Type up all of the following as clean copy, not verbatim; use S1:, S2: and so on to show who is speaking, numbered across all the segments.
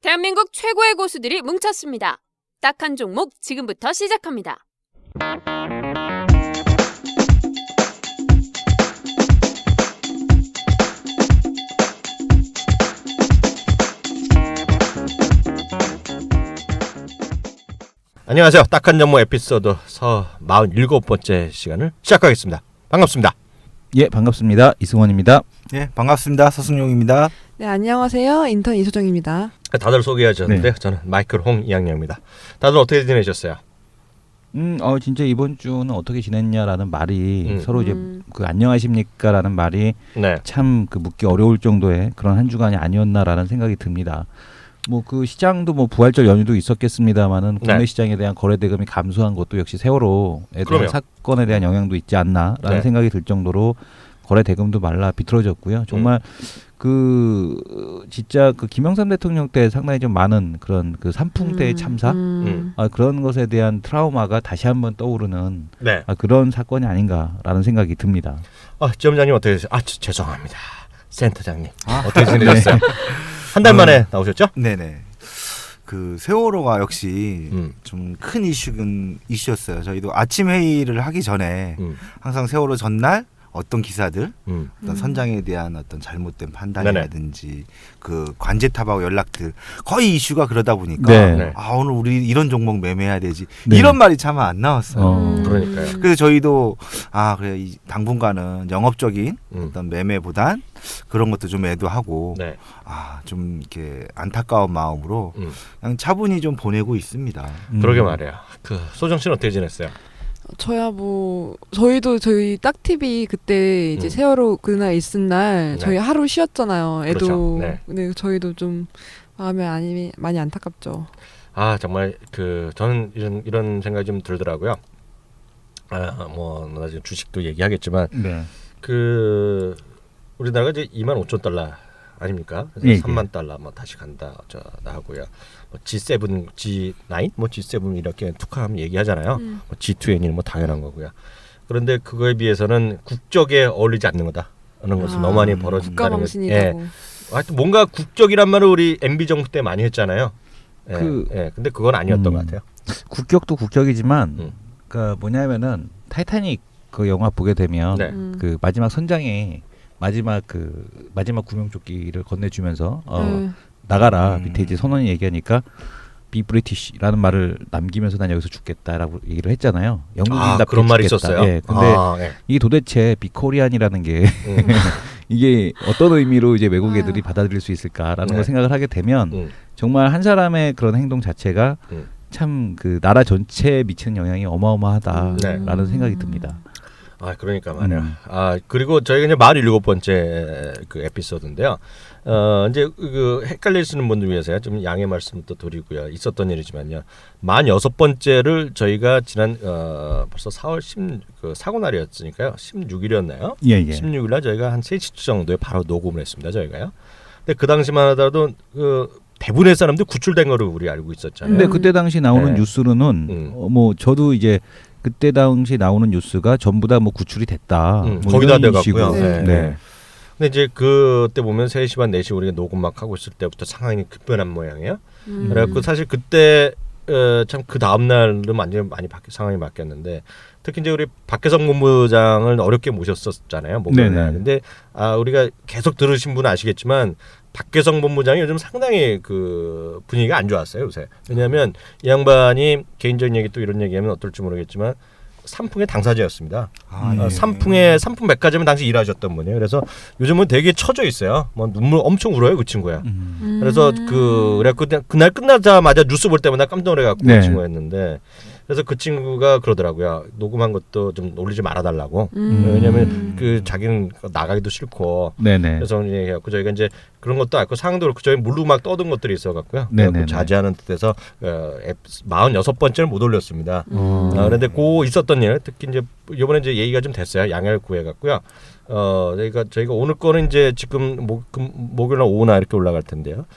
S1: 대한민국 최고의 고수들이 뭉쳤습니다. 딱 한 종목 지금부터 시작합니다.
S2: 안녕하세요. 딱 한 종목 에피소드 47번째 시간을 시작하겠습니다. 반갑습니다.
S3: 예, 반갑습니다. 이승원입니다.
S4: 예, 반갑습니다. 서승용입니다.
S5: 네, 안녕하세요. 인턴 이소정입니다.
S2: 다들 소개하셨는데
S3: 네.
S2: 저는 마이클 홍 이양영입니다. 다들 어떻게 지내셨어요?
S3: 진짜 이번 주는 어떻게 지냈냐라는 말이 서로 이제 그 안녕하십니까라는 말이
S2: 네.
S3: 참 그 묻기 어려울 정도의 그런 한 주간이 아니었나라는 생각이 듭니다. 뭐 그 시장도 뭐 부활절 연휴도 있었겠습니다만은 국내
S2: 네.
S3: 시장에 대한 거래 대금이 감소한 것도 역시 세월호에
S2: 그럼요.
S3: 대한 사건에 대한 영향도 있지 않나라는
S2: 네.
S3: 생각이 들 정도로 거래 대금도 말라 비틀어졌고요. 정말 그 진짜 그 김영삼 대통령 때 상당히 좀 많은 그런 그 산풍대 참사 그런 것에 대한 트라우마가 다시 한번 떠오르는
S2: 네.
S3: 그런 사건이 아닌가라는 생각이 듭니다.
S2: 지점장님 어떻게 되세요? 죄송합니다. 센터장님 어떻게 지내셨어요? 한 달 만에 나오셨죠?
S4: 네네. 그 세월호가 역시 좀 큰 이슈였어요. 저희도 아침 회의를 하기 전에 항상 세월호 전날 어떤 기사들, 어떤 선장에 대한 어떤 잘못된 판단이라든지 그 관제 타박 연락들 거의 이슈가 그러다 보니까
S3: 네.
S4: 오늘 우리 이런 종목 매매해야 되지
S3: 네.
S4: 이런 말이 참 안 나왔어요.
S2: 그러니까요.
S4: 그래서 저희도 그래 이 당분간은 영업적인 어떤 매매보단 그런 것도 좀 애도하고
S2: 네.
S4: 좀 이렇게 안타까운 마음으로 그냥 차분히 좀 보내고 있습니다.
S2: 그러게 말이에요. 그 소정 씨는 어떻게 지냈어요?
S5: 저야 뭐 저희 딱TV 그때 이제 세월호 그날 있은 날 저희
S2: 네.
S5: 하루 쉬었잖아요. 애도
S2: 그렇죠. 네.
S5: 근데 저희도 좀 마음에 많이 안타깝죠.
S2: 정말 그 저는 이런 생각이 좀 들더라고요. 뭐 나중에 주식도 얘기하겠지만
S3: 네.
S2: 그 우리나라가 이제 25,000달러 아닙니까? 그래서
S3: 예,
S2: 3만 달러 뭐 다시 간다 하고요. 뭐 G7, G9, 뭐 G7 이렇게 툭하면 얘기하잖아요. 뭐 G20는 뭐 당연한 거고요. 그런데 그거에 비해서는 국적에 어울리지 않는 거다라는 것이 너무 많이 벌어진다는 거.
S5: 국가망신이라고.
S2: 하여튼 뭔가 국적이란 말을 우리 MB 정부 때 많이 했잖아요. 근데 그건 아니었던 것 같아요.
S3: 국격도 국격이지만 그러니까 뭐냐면은 타이타닉 그 영화 보게 되면
S2: 네.
S3: 그 마지막 선장이 마지막 구명조끼를 건네주면서 나가라 밑에 이제 선원이 얘기하니까 be British라는 말을 남기면서 난 여기서 죽겠다라고 얘기를 했잖아요. 영국인답게
S2: 그런 말이
S3: 죽겠다.
S2: 있었어요.
S3: 예, 근데 이게 도대체 be Korean이라는 게 이게 어떤 의미로 이제 외국 애들이 받아들일 수 있을까라는
S2: 네.
S3: 걸 생각을 하게 되면 정말 한 사람의 그런 행동 자체가 참 그 나라 전체에 미치는 영향이 어마어마하다라는 생각이 듭니다.
S2: 그러니까 말이야. 그리고 저희가 이제 47번째 그 에피소드인데요. 이제 그 헷갈리시는 분들 위해서 좀 양해 말씀도 드리고요. 있었던 일이지만요. 46번째를 저희가 지난 벌써 4월 10 사고 날이었으니까요. 16일이었나요?
S3: 예.
S2: 16일 날 저희가 한 3시 정도에 바로 녹음을 했습니다. 저희가요. 근데 그 당시만 하더라도 그 대부분의 사람들이 구출된 거를 우리 알고 있었잖아요.
S3: 근데 그때 당시 나오는
S2: 네.
S3: 뉴스로는 뭐 저도 이제 그때 당시 나오는 뉴스가 전부 다 뭐 구출이 됐다. 뭐
S2: 거의 다
S3: 이런
S2: 돼갖고요.
S3: 식으로.
S2: 네. 근데 이제 그때 보면 3시 반 4시 우리가 녹음 막 하고 있을 때부터 상황이 급변한 모양이에요. 그래갖고 사실 그때 참 그 다음 날은 완전히 많이 상황이 바뀌었는데 특히 이제 우리 박혜성 본부장을 어렵게 모셨었잖아요. 목요일날. 근데 우리가 계속 들으신 분은 아시겠지만 박혜성 본부장이 요즘 상당히 그 분위기가 안 좋았어요 요새. 왜냐하면 이 양반이 개인적인 얘기 또 이런 얘기하면 어떨지 모르겠지만 삼풍의 당사자였습니다. 삼풍 백화점에 당시 일하셨던 분이에요. 그래서 요즘은 되게 처져 있어요. 뭐 눈물 엄청 울어요 그 친구야. 그래서 그래갖고 그날 끝나자마자 뉴스 볼 때마다 깜짝 놀래갖고 그 친구였는데. 그래서 그 친구가 그러더라고요. 녹음한 것도 좀 올리지 말아달라고. 왜냐하면 그 자기는 나가기도 싫고.
S3: 네네.
S2: 그래서 얘기해갖고 저희가 이제 그런 것도 알고 상황도 그렇고 저희 물로 막 떠든 것들이 있어갖고요.
S3: 네네네.
S2: 자제하는 뜻에서 46번째를 못 올렸습니다. 그런데 그 있었던 일, 특히 이제 이번에 이제 얘기가 좀 됐어요. 양해를 구해갖고요. 저희가 오늘 거는 이제 지금 목요일날 오후나 이렇게 올라갈 텐데요.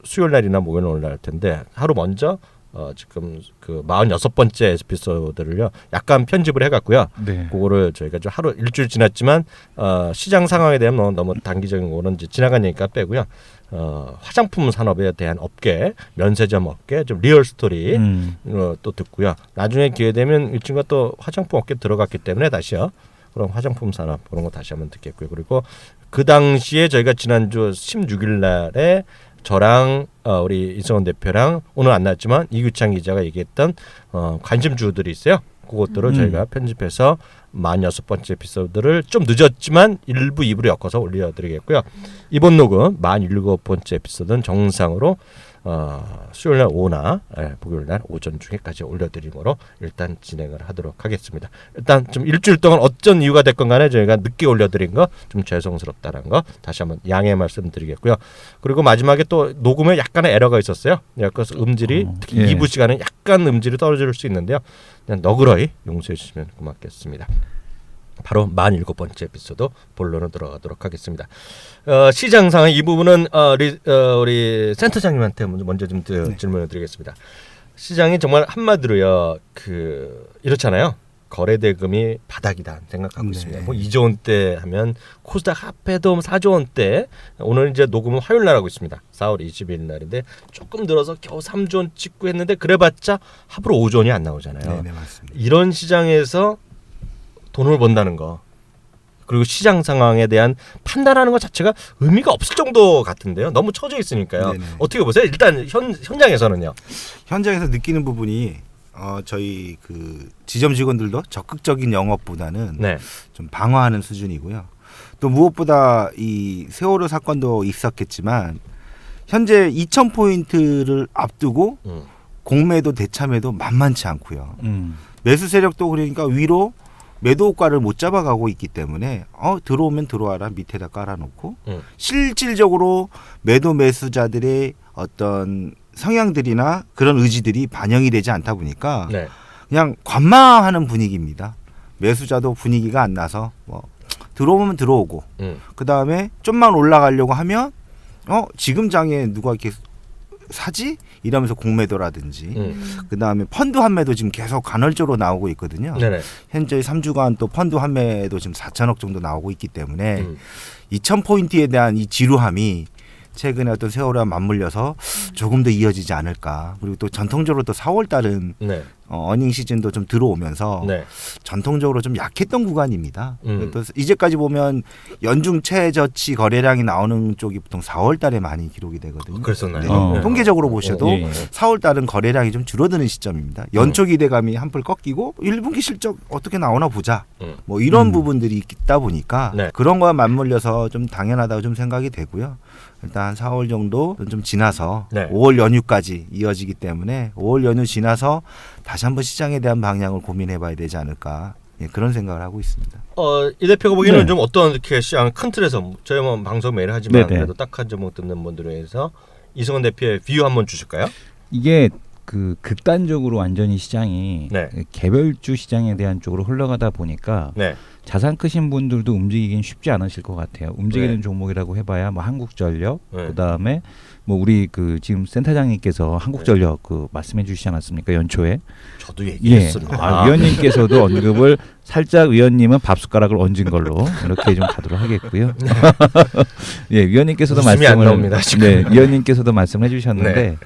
S2: 수요일 날이나 목요일 날 올라갈 텐데 하루 먼저 지금 그 46번째 에피소드를요 약간 편집을 해갔고요.
S3: 네.
S2: 그거를 저희가 좀 하루 일주일 지났지만 시장 상황에 대한 너무 단기적인 거는 이제 지나간 얘기가 빼고요. 화장품 산업에 대한 업계, 면세점 업계 좀 리얼 스토리 또 듣고요. 나중에 기회 되면 이 친구가 또 화장품 업계 들어갔기 때문에 다시요. 그럼 화장품 산업 그런 거 다시 한번 듣겠고요. 그리고 그 당시에 저희가 지난주 16일 날에 저랑 우리 이성원 대표랑 오늘 안 나왔지만 이규창 기자가 얘기했던 관심주들이 있어요. 그것들을 저희가 편집해서 46번째 에피소드를 좀 늦었지만 1부, 2부로 엮어서 올려드리겠고요. 이번 녹음 47번째 에피소드는 정상으로 수요일 날 오후나 목요일 날 오전 중에까지 올려드림으로 일단 진행을 하도록 하겠습니다. 일단 좀 일주일 동안 어쩐 이유가 됐건 간에 저희가 늦게 올려드린 거 좀 죄송스럽다는 거 다시 한번 양해 말씀드리겠고요. 그리고 마지막에 또 녹음에 약간의 에러가 있었어요. 그래서 음질이 특히 2부 시간은 약간 음질이 떨어질 수 있는데요. 그냥 너그러이 용서해 주시면 고맙겠습니다. 바로 47번째 에피소드 본론으로 들어가도록 하겠습니다. 시장 상황 이 부분은 우리 센터장님한테 먼저 좀 질문을 드리겠습니다. 시장이 정말 한마디로요, 이렇잖아요. 거래 대금이 바닥이다 생각하고 있습니다. 뭐 2조 원대 하면 코스닥 합해도 4조 원대. 오늘 이제 녹음은 화요일 날 하고 있습니다. 4월 20일 날인데 조금 늘어서 겨우 3조 원 찍고 했는데 그래봤자 합으로 5조 원이 안 나오잖아요.
S4: 네, 맞습니다.
S2: 이런 시장에서 돈을 번다는 거 그리고 시장 상황에 대한 판단하는 것 자체가 의미가 없을 정도 같은데요. 너무 처져 있으니까요.
S4: 네네.
S2: 어떻게 보세요? 일단 현장에서는요.
S4: 현장에서 느끼는 부분이 저희 그 지점 직원들도 적극적인 영업보다는 좀 방어하는 수준이고요. 또 무엇보다 이 세월호 사건도 있었겠지만 현재 2,000포인트를 앞두고 공매도 대참매도 만만치 않고요. 매수 세력도 그러니까 위로 매도 효과를 못 잡아가고 있기 때문에 들어오면 들어와라 밑에다 깔아놓고 실질적으로 매도 매수자들의 어떤 성향들이나 그런 의지들이 반영이 되지 않다 보니까 그냥 관망하는 분위기입니다. 매수자도 분위기가 안 나서 뭐 들어오면 들어오고 그 다음에 좀만 올라가려고 하면 지금 장에 누가 이렇게 사지? 이러면서 공매도라든지 그 다음에 펀드 환매도 지금 계속 간헐적으로 나오고 있거든요.
S2: 네네.
S4: 현재 3주간 또 펀드 환매도 지금 4천억 정도 나오고 있기 때문에 2,000포인트에 대한 이 지루함이 최근에 어떤 세월호와 맞물려서 조금 더 이어지지 않을까. 그리고 또 전통적으로 또 4월 달은 어닝 시즌도 좀 들어오면서 전통적으로 좀 약했던 구간입니다. 또 이제까지 보면 연중 최저치 거래량이 나오는 쪽이 보통 4월 달에 많이 기록이 되거든요.
S2: 그랬었나요?
S4: 통계적으로 보셔도 4월 달은 거래량이 좀 줄어드는 시점입니다. 연초 기대감이 한풀 꺾이고 1분기 실적 어떻게 나오나 보자. 뭐 이런 부분들이 있다 보니까 그런 거와 맞물려서 좀 당연하다고 좀 생각이 되고요. 일단 4월 정도 좀 지나서 5월 연휴까지 이어지기 때문에 5월 연휴 지나서 다시 한번 시장에 대한 방향을 고민해봐야 되지 않을까 그런 생각을 하고 있습니다.
S2: 이 대표가 보기에는 좀 어떤 이렇게 시장 큰 틀에서 저희 뭐 방송 매일 하지만 그래도 딱 한 제목 듣는 분들을 위해서 이성원 대표의 비유 한번 주실까요?
S3: 이게 극단적으로 완전히 시장이 개별주 시장에 대한 쪽으로 흘러가다 보니까 자산 크신 분들도 움직이긴 쉽지 않으실 것 같아요. 움직이는 종목이라고 해봐야 뭐 한국전력, 그다음에 뭐 우리 지금 센터장님께서 한국전력 말씀해 주시지 않았습니까? 연초에.
S2: 저도 얘기했습니다.
S3: 위원님께서도 언급을 살짝 위원님은 밥숟가락을 얹은 걸로 이렇게 좀 가도록 하겠고요. 위원님께서도
S2: 말씀을 안 나옵니다, 지금.
S3: 위원님께서도 말씀해 주셨는데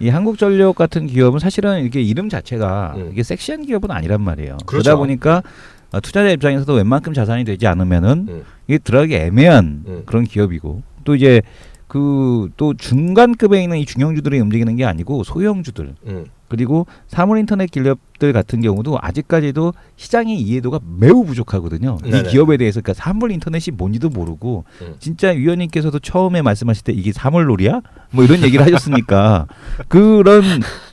S3: 이 한국전력 같은 기업은 사실은 이게 이름 자체가 이게 섹시한 기업은 아니란 말이에요. 그러다 보니까 투자자 입장에서도 웬만큼 자산이 되지 않으면은 이게 들어가기 애매한 그런 기업이고 또 이제 또 중간급에 있는 이 중형주들이 움직이는 게 아니고 소형주들 그리고 사물인터넷 기업들 같은 경우도 아직까지도 시장의 이해도가 매우 부족하거든요. 이 기업에 대해서 그러니까 사물인터넷이 뭔지도 모르고 진짜 위원님께서도 처음에 말씀하실 때 이게 사물놀이야? 뭐 이런 얘기를 하셨으니까 그런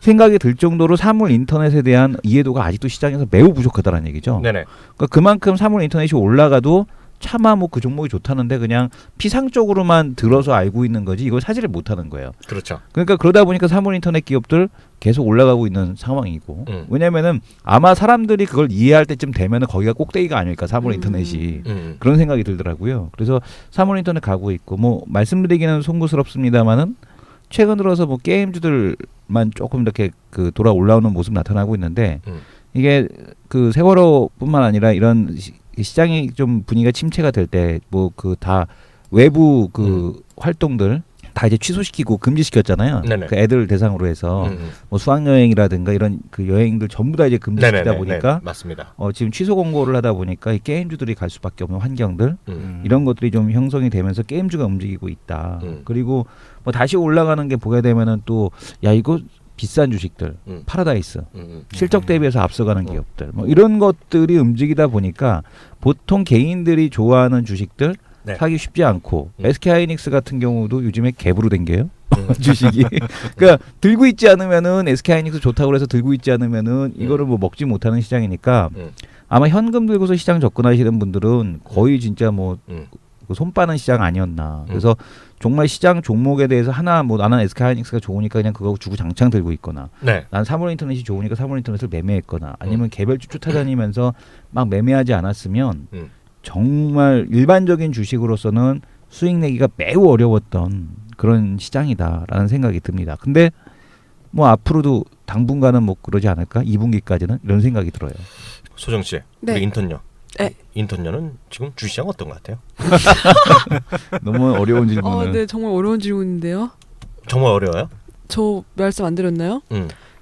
S3: 생각이 들 정도로 사물인터넷에 대한 이해도가 아직도 시장에서 매우 부족하다는 얘기죠. 그러니까 그만큼 사물인터넷이 올라가도 차마 뭐 그 종목이 좋다는데 그냥 피상적으로만 들어서 알고 있는 거지 이걸 사지를 못하는 거예요.
S2: 그렇죠.
S3: 그러니까 그러다 보니까 사물인터넷 기업들 계속 올라가고 있는 상황이고 왜냐면은 아마 사람들이 그걸 이해할 때쯤 되면은 거기가 꼭대기가 아닐까 사물인터넷이 그런 생각이 들더라고요. 그래서 사물인터넷 가고 있고 뭐 말씀드리기는 송구스럽습니다만은 최근 들어서 뭐 게임주들만 조금 이렇게 그 돌아 올라오는 모습 나타나고 있는데 이게 그 세월호뿐만 아니라 이런 시장이 좀 분위기가 침체가 될 때 뭐 그 다 외부 그 활동들 다 이제 취소시키고 금지시켰잖아요. 그 애들 대상으로 해서 뭐 수학여행이라든가 이런 그 여행들 전부 다 이제 금지시키다 보니까
S2: 맞습니다.
S3: 지금 취소 공고를 하다 보니까 이 게임주들이 갈 수밖에 없는 환경들 이런 것들이 좀 형성이 되면서 게임주가 움직이고 있다. 그리고 뭐 다시 올라가는 게 보게 되면은 또 야 이거 비싼 주식들 파라다이스 실적 대비해서 앞서가는 기업들 뭐 이런 것들이 움직이다 보니까 보통 개인들이 좋아하는 주식들 사기 쉽지 않고 SK하이닉스 같은 경우도 요즘에 갭으로 댕겨요. 주식이. 그러니까 들고 있지 않으면은 SK하이닉스 좋다고 해서 들고 있지 않으면은 이거를 뭐 먹지 못하는 시장이니까 아마 현금 들고서 시장 접근하시는 분들은 거의 진짜 뭐 손 빠는 시장 아니었나. 그래서 정말 시장 종목에 대해서 하나 뭐 나는 SK하이닉스가 좋으니까 그냥 그거 주고 장창 들고 있거나 난 사물인터넷이 좋으니까 사물인터넷을 매매했거나 아니면 개별주 쫓아다니면서 막 매매하지 않았으면 정말 일반적인 주식으로서는 수익 내기가 매우 어려웠던 그런 시장이다라는 생각이 듭니다. 근데 뭐 앞으로도 당분간은 뭐 그러지 않을까? 2분기까지는 이런 생각이 들어요.
S2: 소정 씨,
S5: 네.
S2: 우리 인턴녀.
S5: 네.
S2: 인턴녀는 지금 주시장 어떤 것 같아요?
S3: 너무 어려운 질문을.
S5: 네, 정말 어려운 질문인데요.
S2: 정말 어려워요?
S5: 저 말씀 안 드렸나요?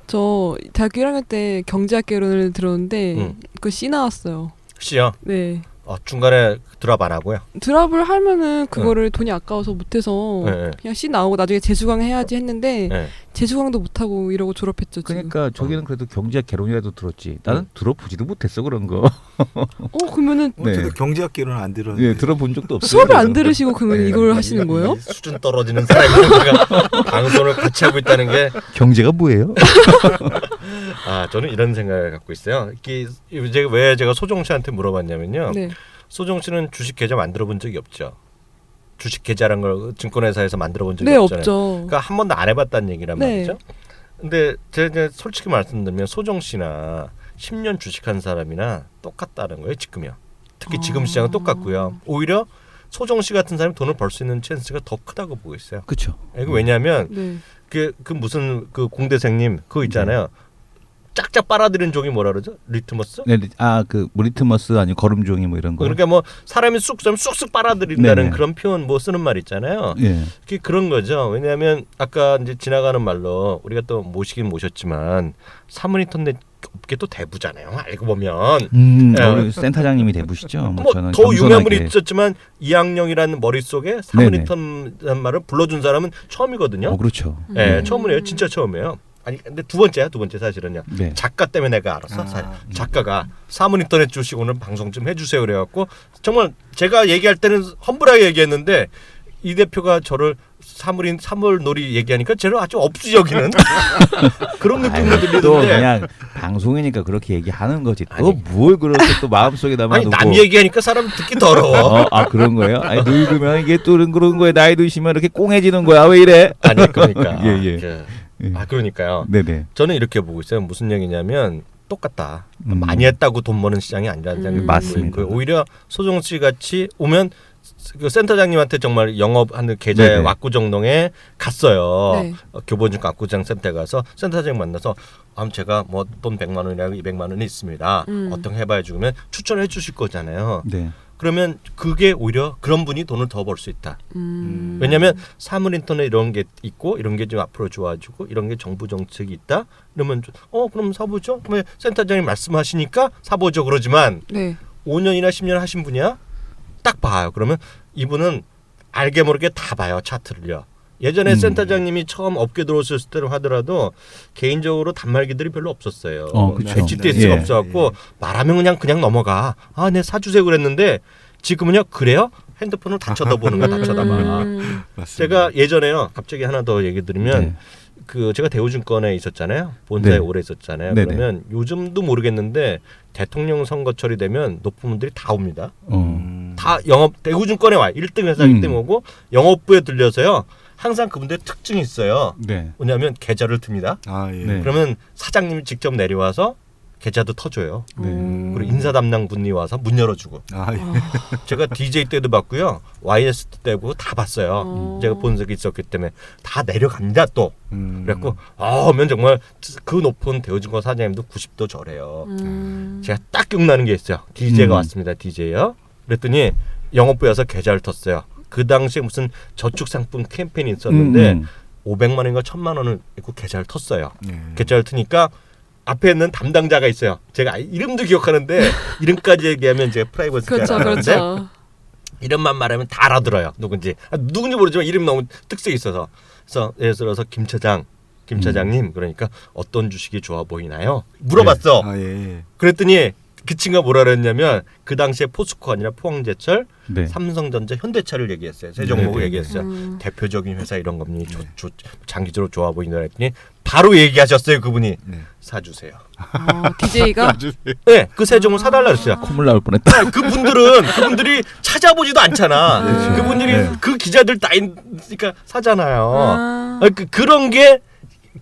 S5: 저 대학교 1학년 때 경제학개론을 들었는데 그 C 나왔어요.
S2: C요?
S5: 네.
S2: 중간에 드랍 안 하고요?
S5: 드랍을 하면은 그거를 돈이 아까워서 못해서 그냥 C 나오고 나중에 재수강 해야지 했는데 재수강도 못하고 이러고 졸업했죠. 지금.
S3: 그러니까 저기는 그래도 경제학 개론이라도 들었지. 나는 들어보지도 못했어 그런 거.
S5: 그러면은
S4: 저도 경제학개론은 안 들었는데.
S3: 네, 들어본 적도 없어요.
S5: 수업을 안 들으시고 그러면 이걸 하시는 거예요?
S2: 수준 떨어지는 사람이 방송을 같이 하고 있다는 게
S3: 경제가 뭐예요?
S2: 저는 이런 생각을 갖고 있어요. 왜 제가 소정 씨한테 물어봤냐면요.
S5: 네.
S2: 소정 씨는 주식 계좌 만들어 본 적이 없죠. 주식 계좌란 걸 증권회사에서 만들어 본 적이
S5: 네,
S2: 없잖아요.
S5: 없죠.
S2: 그러니까 한 번도 안 해봤다는 얘기란
S5: 네.
S2: 말이죠. 근데 제가 솔직히 말씀드리면 소정 씨나 10년 주식한 사람이나 똑같다는 거예요. 지금요. 특히 지금 시장은 똑같고요. 오히려 소정 씨 같은 사람이 돈을 벌 수 있는 찬스가 더 크다고 보고 있어요.
S3: 그렇죠.
S2: 왜냐하면
S5: 네.
S2: 그 무슨 그 공대생님 그거 있잖아요. 짝짝 빨아들이는 종이 뭐라 그러죠? 리트머스?
S3: 네, 그 리트머스 아니면 거름종이 뭐 이런 거.
S2: 그러니까 뭐 사람이 쑥쑥 빨아들인다는 그런 표현 뭐 쓰는 말 있잖아요. 그게 그런 거죠. 왜냐하면 아까 이제 지나가는 말로 우리가 또 모시긴 모셨지만 사물인터넷 업계 또 대부잖아요. 알고 보면.
S3: 우리 센터장님이 대부시죠.
S2: 뭐
S3: 저는
S2: 더 유명한 분이
S3: 겸손하게.
S2: 있었지만 이항령이라는 머릿속에 사물인터넷 말을 불러준 사람은 처음이거든요.
S3: 그렇죠.
S2: 처음이에요. 진짜 처음이에요. 아니 근데 두 번째 사실은요.
S3: 네.
S2: 작가 때문에 내가 알았어. 작가가 사물인터넷 주식 오늘 방송 좀 해주세요 그래갖고 정말 제가 얘기할 때는 험불하게 얘기했는데 이 대표가 저를 사물놀이 얘기하니까 저를 아주 업수여기는 그런 느낌으로 들리는데
S3: 또 그냥 방송이니까 그렇게 얘기하는 거지. 또 뭘 그렇게 또 마음속에 담아두고.
S2: 남 얘기하니까 사람 듣기 더러워.
S3: 그런 거예요? 아니 늙으면 이게 또 그런 거에 나이 드시면 이렇게 꽁해지는 거야. 왜 이래?
S2: 아니 그러니까.
S3: 예.
S2: 그러니까요.
S3: 네네.
S2: 저는 이렇게 보고 있어요. 무슨 얘기냐면 똑같다. 많이 했다고 돈 버는 시장이 아니라는
S3: 맞습니다.
S2: 오히려 소정 씨 같이 오면 그 센터장님한테 정말 영업하는 계좌에 왁구정동에 갔어요.
S5: 네.
S2: 교보증권 왁구장 센터에 가서 센터장 만나서 제가 뭐 돈 100만 원이나 200만 원이 있습니다. 어떻게 해봐야 주면 추천해 주실 거잖아요.
S3: 네.
S2: 그러면 그게 오히려 그런 분이 돈을 더 벌 수 있다. 왜냐하면 사물인터넷 이런 게 있고 이런 게 좀 앞으로 좋아지고 이런 게 정부 정책이 있다. 이러면 그럼 사보죠. 그러면 센터장님 말씀하시니까 사보죠. 그러지만 5년이나 10년 하신 분이야. 딱 봐요. 그러면 이분은 알게 모르게 다 봐요. 차트를요. 예전에 센터장님이 처음 업계 들어오셨을 때로 하더라도 개인적으로 단말기들이 별로 없었어요. HTS가 없어갖고 말하면 그냥 넘어가. 네 사주세요 그랬는데 지금은요 그래요? 핸드폰을 다 쳐다보는 거야. 다 쳐다봐. 제가 예전에요. 갑자기 하나 더 얘기 드리면 제가 대우증권에 있었잖아요. 본사에 오래 있었잖아요. 그러면 요즘도 모르겠는데 대통령 선거철이 되면 높은 분들이 다 옵니다. 다 대우증권에 와요. 1등 회사 1등 오고 영업부에 들려서요. 항상 그분들의 특징이 있어요. 뭐냐면 계좌를 듭니다. 그러면 사장님이 직접 내려와서 계좌도 터줘요.
S3: 네.
S2: 그리고 인사 담당 분이 와서 문 열어주고. 제가 DJ 때도 봤고요. YS 때도 다 봤어요. 제가 본 적이 있었기 때문에 다 내려간다 또. 그래갖고 하면 정말 그 높은 대우증권 사장님도 90도 저래요. 제가 딱 기억나는 게 있어요. DJ가 왔습니다. DJ요. 그랬더니 영업부에서 계좌를 텄어요. 그 당시에 무슨 저축상품 캠페인이 있었는데 500만 원인가 1000만 원을 입고 계좌를 텄어요. 계좌를 트니까 앞에 있는 담당자가 있어요. 제가 이름도 기억하는데 이름까지 얘기하면 제가 프라이버시가
S5: 그렇죠.
S2: 이름만 말하면 다 알아들어요. 누군지 모르지만 이름 너무 특색이 있어서. 그래서 예를 들어서 김 차장님 그러니까 어떤 주식이 좋아 보이나요? 물어봤어. 그랬더니 그 친구가 뭐라 그랬냐면 그 당시에 포스코 아니라 포항제철,
S3: 네.
S2: 삼성전자, 현대차를 얘기했어요. 세 종목을 얘기했어요. 대표적인 회사 이런 겁니 장기적으로 좋아 보인다 했더니 바로 얘기하셨어요. 그분이 사주세요.
S5: DJ가
S2: 네, 그 세 종목 사달라 그랬어요.
S3: 콧물 나올 뻔했다.
S2: 그분들이 찾아보지도 않잖아. 그분들이 그 기자들 따니까 사잖아요. 그런 게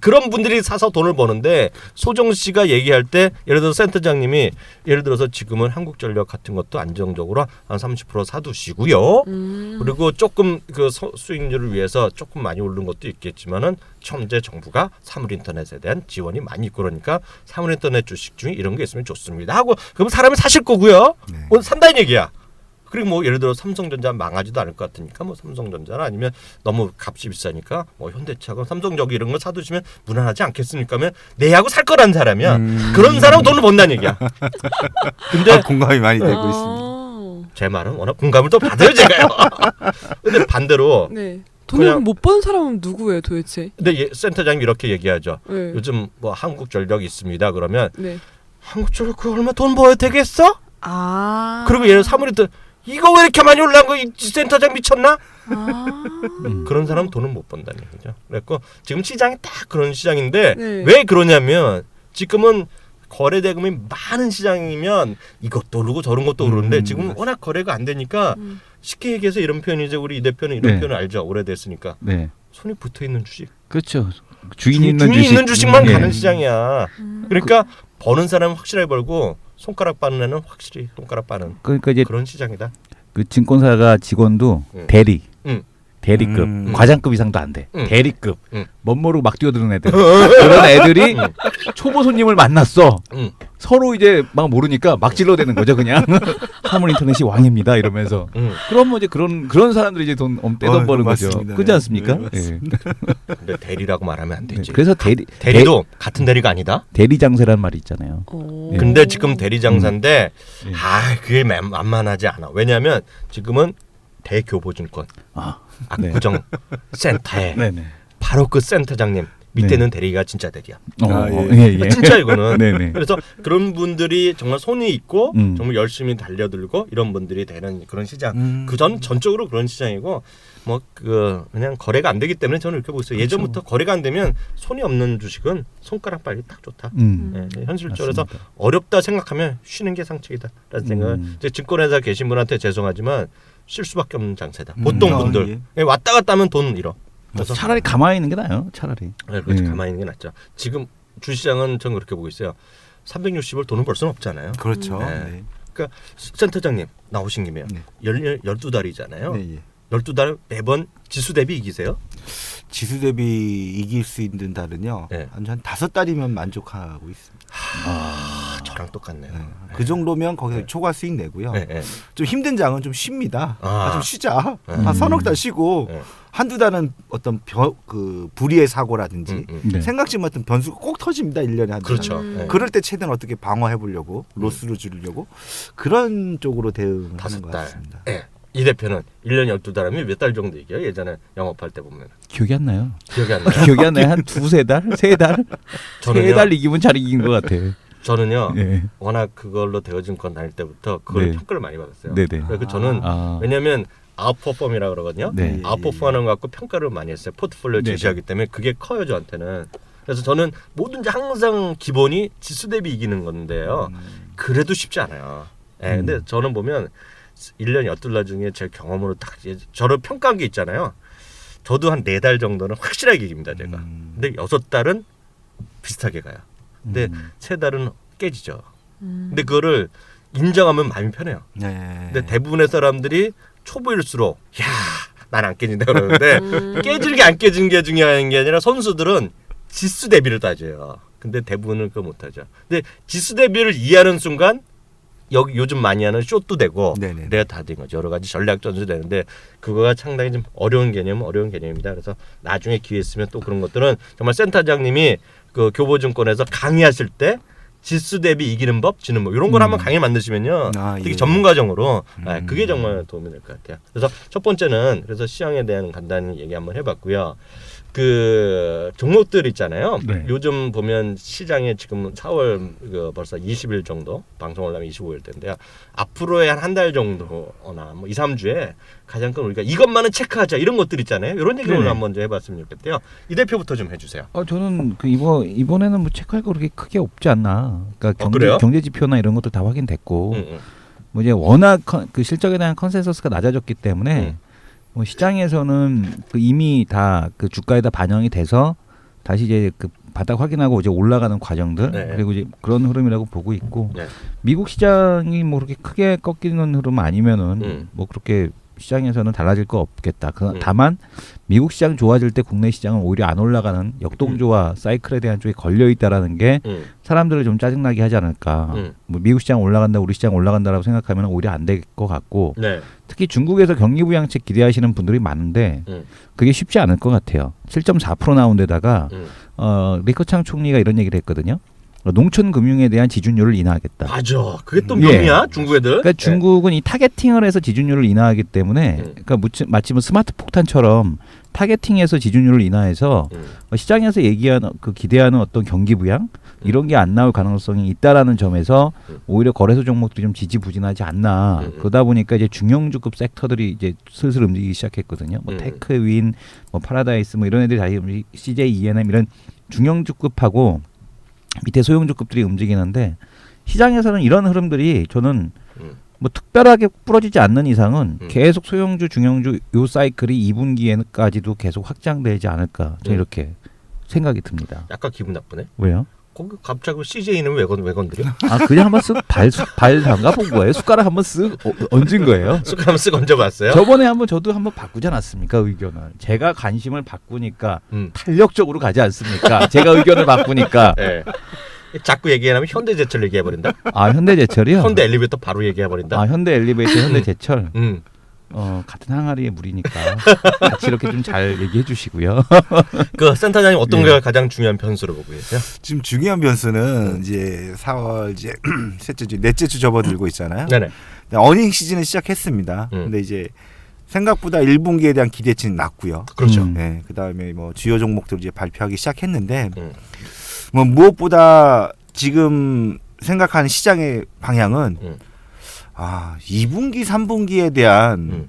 S2: 그런 분들이 사서 돈을 버는데 소정 씨가 얘기할 때 예를 들어서 센터장님이 예를 들어서 지금은 한국전력 같은 것도 안정적으로 한 30% 사두시고요. 그리고 조금 그 수익률을 위해서 조금 많이 오른 것도 있겠지만은 현재 정부가 사물인터넷에 대한 지원이 많이 있고 그러니까 사물인터넷 주식 중에 이런 게 있으면 좋습니다 하고 그럼 사람이 사실 거고요. 오늘 산다는 얘기야. 그리고 뭐 예를 들어 삼성전자 망하지도 않을 것 같으니까 뭐 삼성전자나 아니면 너무 값이 비싸니까 뭐 현대차가 삼성전기 이런 거 사두시면 무난하지 않겠습니까? 하면 내하고 살 거라는 사람이야. 그런 사람은 돈을 번다는 얘기야. 근데
S4: 공감이 많이 되고 있습니다.
S2: 제 말은 워낙 공감을 또 받아요 제가요. 근데 반대로
S5: 돈을 못 버는 사람은 누구예요 도대체?
S2: 근데 센터장님이 이렇게 얘기하죠. 요즘 뭐 한국전력 있습니다. 그러면 한국전력 그 얼마 돈 벌어야 되겠어? 그리고 얘는 사물이 또 이거 왜 이렇게 많이 올라간 거? 이 센터장 미쳤나? 그런 사람 돈은 못 번다는 얘기죠. 그래서 지금 시장이 딱 그런 시장인데 왜 그러냐면 지금은 거래 대금이 많은 시장이면 이것도 오르고 저런 것도 오르는데 지금 워낙 거래가 안 되니까 쉽게 얘기해서 이런 표현이죠. 우리 이 대표는 이런 표현을 알죠. 오래됐으니까. 손이 붙어 있는 주식.
S3: 그렇죠. 주인이 있는
S2: 주식만 가는 시장이야. 그러니까 버는 사람은 확실하게 벌고 손가락 빠는 애는 확실히 손가락 빠는
S3: 그러니까 이제
S2: 그런 시장이다.
S3: 그 증권사가 직원도 대리급 과장급 이상도 안 돼. 대리급 멋모르고 막 뛰어드는 애들 그런 애들이 초보 손님을 만났어. 서로 이제 막 모르니까 막 질러대는 거죠 그냥. 사물인터넷이 왕입니다 이러면서. 그럼 뭐 이제 그런 사람들이 이제 돈 떼돈 버는 거죠. 그렇지 않습니까?
S2: 근데 대리라고 말하면 안 되지.
S3: 그래서
S2: 대리도 같은 대리가 아니다.
S3: 대리장세라는 말이 있잖아요.
S2: 근데 지금 대리장사인데 그게 만만하지 않아. 왜냐하면 지금은 대교보증권 압구정 센터에 바로 그 센터장님 밑에는 대리가 진짜 대리야. 진짜 이거는. 그래서 그런 분들이 정말 손이 있고 정말 열심히 달려들고 이런 분들이 되는 그런 시장. 그 전적으로 그런 시장이고 뭐 그냥 거래가 안 되기 때문에 저는 이렇게 보고 있어요. 예전부터 거래가 안 되면 손이 없는 주식은 손가락 빨기 딱 좋다. 현실적으로 어렵다 생각하면 쉬는 게 상책이다라는 생각을 이제 증권회사 계신 분한테 죄송하지만 쉴 수밖에 없는 장세다. 보통 분들 왔다 갔다 하면 돈 잃어. 그래서
S3: 차라리 가만히 있는 게 나아요. 차라리.
S2: 그렇지 가만히 있는 게 낫죠. 지금 주시장은 저는 그렇게 보고 있어요. 360을 돈을 벌 수는 없잖아요.
S4: 그렇죠.
S2: 그러니까 센터장님 나오신 김에요. 12달이잖아요. 12달 매번 지수 대비 이기세요?
S4: 지수 대비 이길 수 있는 달은요. 한 5달이면 만족하고 있습니다.
S2: 저랑 똑같네요.
S4: 그 정도면 거기서 초과 수익 내고요. 좀 힘든 장은 좀 쉽니다. 좀 쉬자. 한 서너 달 쉬고 한두 달은 어떤 불의의 사고라든지 생각지 못한 변수가 꼭 터집니다. 1년에 한 달.
S2: 그렇죠.
S4: 그럴 때 최대한 어떻게 방어해 보려고 로스를 줄이려고 그런 쪽으로 대응하는 것 같습니다.
S2: 이 대표는 1년 12달 하면 몇 달 정도 이겨요? 예전에 영업할 때 보면.
S3: 기억이 안 나요.
S2: 기억이 안 나요?
S3: 기억이 안 나요. 한 두세 달? 세 달? 세 달 이기면 잘 이긴 것 같아.
S2: 저는요. 워낙 그걸로 대여증권 다닐 때부터 그걸 평가를 많이 받았어요. 그래서 저는 왜냐하면 아웃퍼폼이라고 그러거든요. 아웃퍼폼하는 거 갖고 평가를 많이 했어요. 포트폴리오 제시하기 때문에 그게 커요 저한테는. 그래서 저는 뭐든지 항상 기본이 지수 대비 이기는 건데요. 그래도 쉽지 않아요. 근데 저는 보면 1년 12달 중에 제 경험으로 딱 저를 평가한 게 있잖아요. 저도 한 4달 정도는 확실하게 이깁니다 제가. 근데 6달은 비슷하게 가요. 근데 3달은 깨지죠. 근데 그거를 인정하면 마음이 편해요.
S4: 네.
S2: 근데 대부분의 사람들이 초보일수록 야, 난 안 깨진다 그러는데 깨지는 게 안 깨지는 게 중요한 게 아니라 선수들은 지수 대비를 따져요. 근데 대부분은 그거 못하죠. 근데 지수 대비를 이해하는 순간 여기 요즘 많이 하는 숏도 되고
S4: 네네.
S2: 내가 다 된 거죠. 여러 가지 전략 전술 되는데 그거가 상당히 좀 어려운 개념입니다. 그래서 나중에 기회 있으면 또 그런 것들은 정말 센터장님이 그 교보증권에서 강의하실 때 지수 대비 이기는 법, 지는 법 이런 걸 한번 강의 만드시면요, 특히
S4: 예.
S2: 전문가적으로 그게 정말 도움이 될 것 같아요. 그래서 첫 번째는 그래서 시장에 대한 간단히 얘기 한번 해봤고요. 그 종목들 있잖아요.
S3: 네.
S2: 요즘 보면 시장에 지금 4월 그 벌써 20일 정도 방송을 하면 25일 때인데요. 앞으로의 한 달 정도나 뭐 2, 3주에 가장 큰 우리가 이것만은 체크하자 이런 것들 있잖아요. 이런 얘기를 오늘 한번 좀 해봤으면 좋겠대요. 이 대표부터 좀 해주세요.
S3: 저는 그 이번에는 뭐 체크할 거 그렇게 크게 없지 않나. 그러니까
S2: 그래요?
S3: 경제 지표나 이런 것도 다 확인됐고, 뭐 이제 워낙 그 실적에 대한 컨센서스가 낮아졌기 때문에 뭐 시장에서는 그 이미 다 그 주가에다 반영이 돼서 다시 이제 그 바닥 확인하고 이제 올라가는 과정들,
S2: 네.
S3: 그리고 이제 그런 흐름이라고 보고 있고,
S2: 네.
S3: 미국 시장이 뭐 그렇게 크게 꺾이는 흐름 아니면은 뭐 그렇게 시장에서는 달라질 거 없겠다. 다만 미국 시장 좋아질 때 국내 시장은 오히려 안 올라가는 역동조와 사이클에 대한 쪽에 걸려 있다라는 게 사람들을 좀 짜증나게 하지 않을까. 뭐 미국 시장 올라간다, 우리 시장 올라간다라고 생각하면 오히려 안 될 것 같고,
S2: 네.
S3: 특히 중국에서 경기 부양책 기대하시는 분들이 많은데 그게 쉽지 않을 것 같아요. 7.4% 나온 데다가 리커창 총리가 이런 얘기를 했거든요. 농촌 금융에 대한 지준율을 인하하겠다.
S2: 맞아. 그게 또 묘미야, 중국 애들.
S3: 그러니까 중국은 이 타겟팅을 해서 지준율을 인하하기 때문에, 그러니까 마치 뭐 스마트 폭탄처럼 타겟팅해서 지준율을 인하해서 시장에서 얘기하는 그 기대하는 어떤 경기 부양 이런 게 안 나올 가능성이 있다라는 점에서 오히려 거래소 종목들이 좀 지지부진하지 않나. 그러다 보니까 이제 중형주급 섹터들이 이제 슬슬 움직이기 시작했거든요. 뭐 테크윈, 뭐 파라다이스, 뭐 이런 애들이 다 CJ, E&M 이런 중형주급하고 밑에 소형주급들이 움직이는데, 시장에서는 이런 흐름들이 저는 뭐 특별하게 부러지지 않는 이상은 계속 소형주, 중형주 요 사이클이 2분기에까지도 계속 확장되지 않을까, 저는 이렇게 생각이 듭니다.
S2: 약간 기분 나쁘네.
S3: 왜요?
S2: 거기 갑자기 CJ는 왜 건드려?
S3: 그냥 한번 쓱 발 담가본 거예요. 숟가락 한번 쓱 얹은 거예요.
S2: 숟가락 한번 쓱 얹어봤어요.
S3: 저번에 저도 한번 바꾸지 않았습니까, 의견을? 제가 관심을 바꾸니까 탄력적으로 가지 않습니까? 제가 의견을 바꾸니까.
S2: 네. 자꾸 얘기하면 현대제철 얘기해버린다.
S3: 현대제철이요?
S2: 현대 엘리베이터 바로 얘기해버린다.
S3: 현대 엘리베이터, 현대제철. 같은 항아리의 물이니까 같이 이렇게 좀 잘 얘기해 주시고요.
S2: 그 센터장님 어떤 게 가장 중요한 변수로 보고 계세요?
S4: 지금 중요한 변수는 이제 4월 이제 셋째 주, 넷째 주 접어들고 있잖아요.
S2: 네네.
S4: 어닝 시즌을 시작했습니다. 근데 이제 생각보다 1분기에 대한 기대치는 낮고요.
S2: 그렇죠.
S4: 네, 그다음에 뭐 주요 종목들 이제 발표하기 시작했는데 뭐 무엇보다 지금 생각하는 시장의 방향은 2분기, 3분기에 대한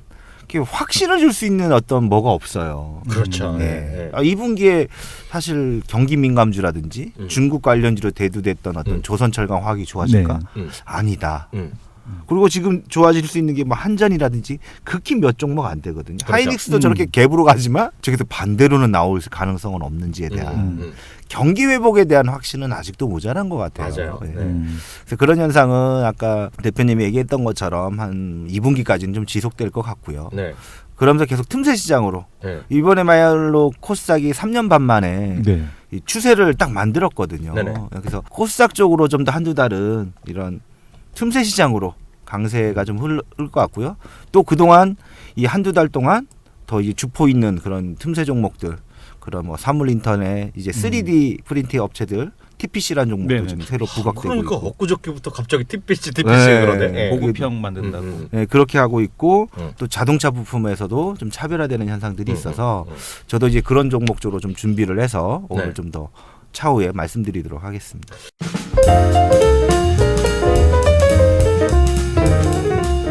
S4: 확신을 줄 수 있는 어떤 뭐가 없어요.
S2: 그렇죠.
S4: 네. 2분기에 사실 경기 민감주라든지 중국 관련주로 대두됐던 어떤 조선철강 화학이 좋아질까? 아니다. 그리고 지금 좋아질 수 있는 게 뭐 한전이라든지 극히 몇 종목 안 되거든요. 그렇죠. 하이닉스도 저렇게 갭으로 가지만 저기서 반대로는 나올 가능성은 없는지에 대한 경기 회복에 대한 확신은 아직도 모자란 것 같아요.
S2: 맞아요.
S4: 네.
S2: 네.
S4: 그래서 그런 현상은 아까 대표님이 얘기했던 것처럼 한 2분기까지는 좀 지속될 것 같고요.
S2: 네.
S4: 그러면서 계속 틈새 시장으로 이번에 말로 코스닥이 3년 반 만에 이 추세를 딱 만들었거든요.
S2: 네네.
S4: 그래서 코스닥 쪽으로 좀 더 한두 달은 이런 틈새 시장으로 강세가 좀 흐를 것 같고요. 또 그동안 이 한두 달 동안 더 이제 주포 있는 그런 틈새 종목들, 그런 뭐 사물 인터넷, 이제 3D 프린팅 업체들, TPC라는 종목도 지금 새로 부각되고
S2: 그러니까
S4: 있고.
S2: 엊그저께부터 갑자기 TPC 그러네.
S4: 네.
S3: 보급형 만든다고.
S4: 네, 그렇게 하고 있고 또 자동차 부품에서도 좀 차별화되는 현상들이 있어서 저도 이제 그런 종목 쪽으로 좀 준비를 해서 오늘 좀 더 차후에 말씀드리도록 하겠습니다.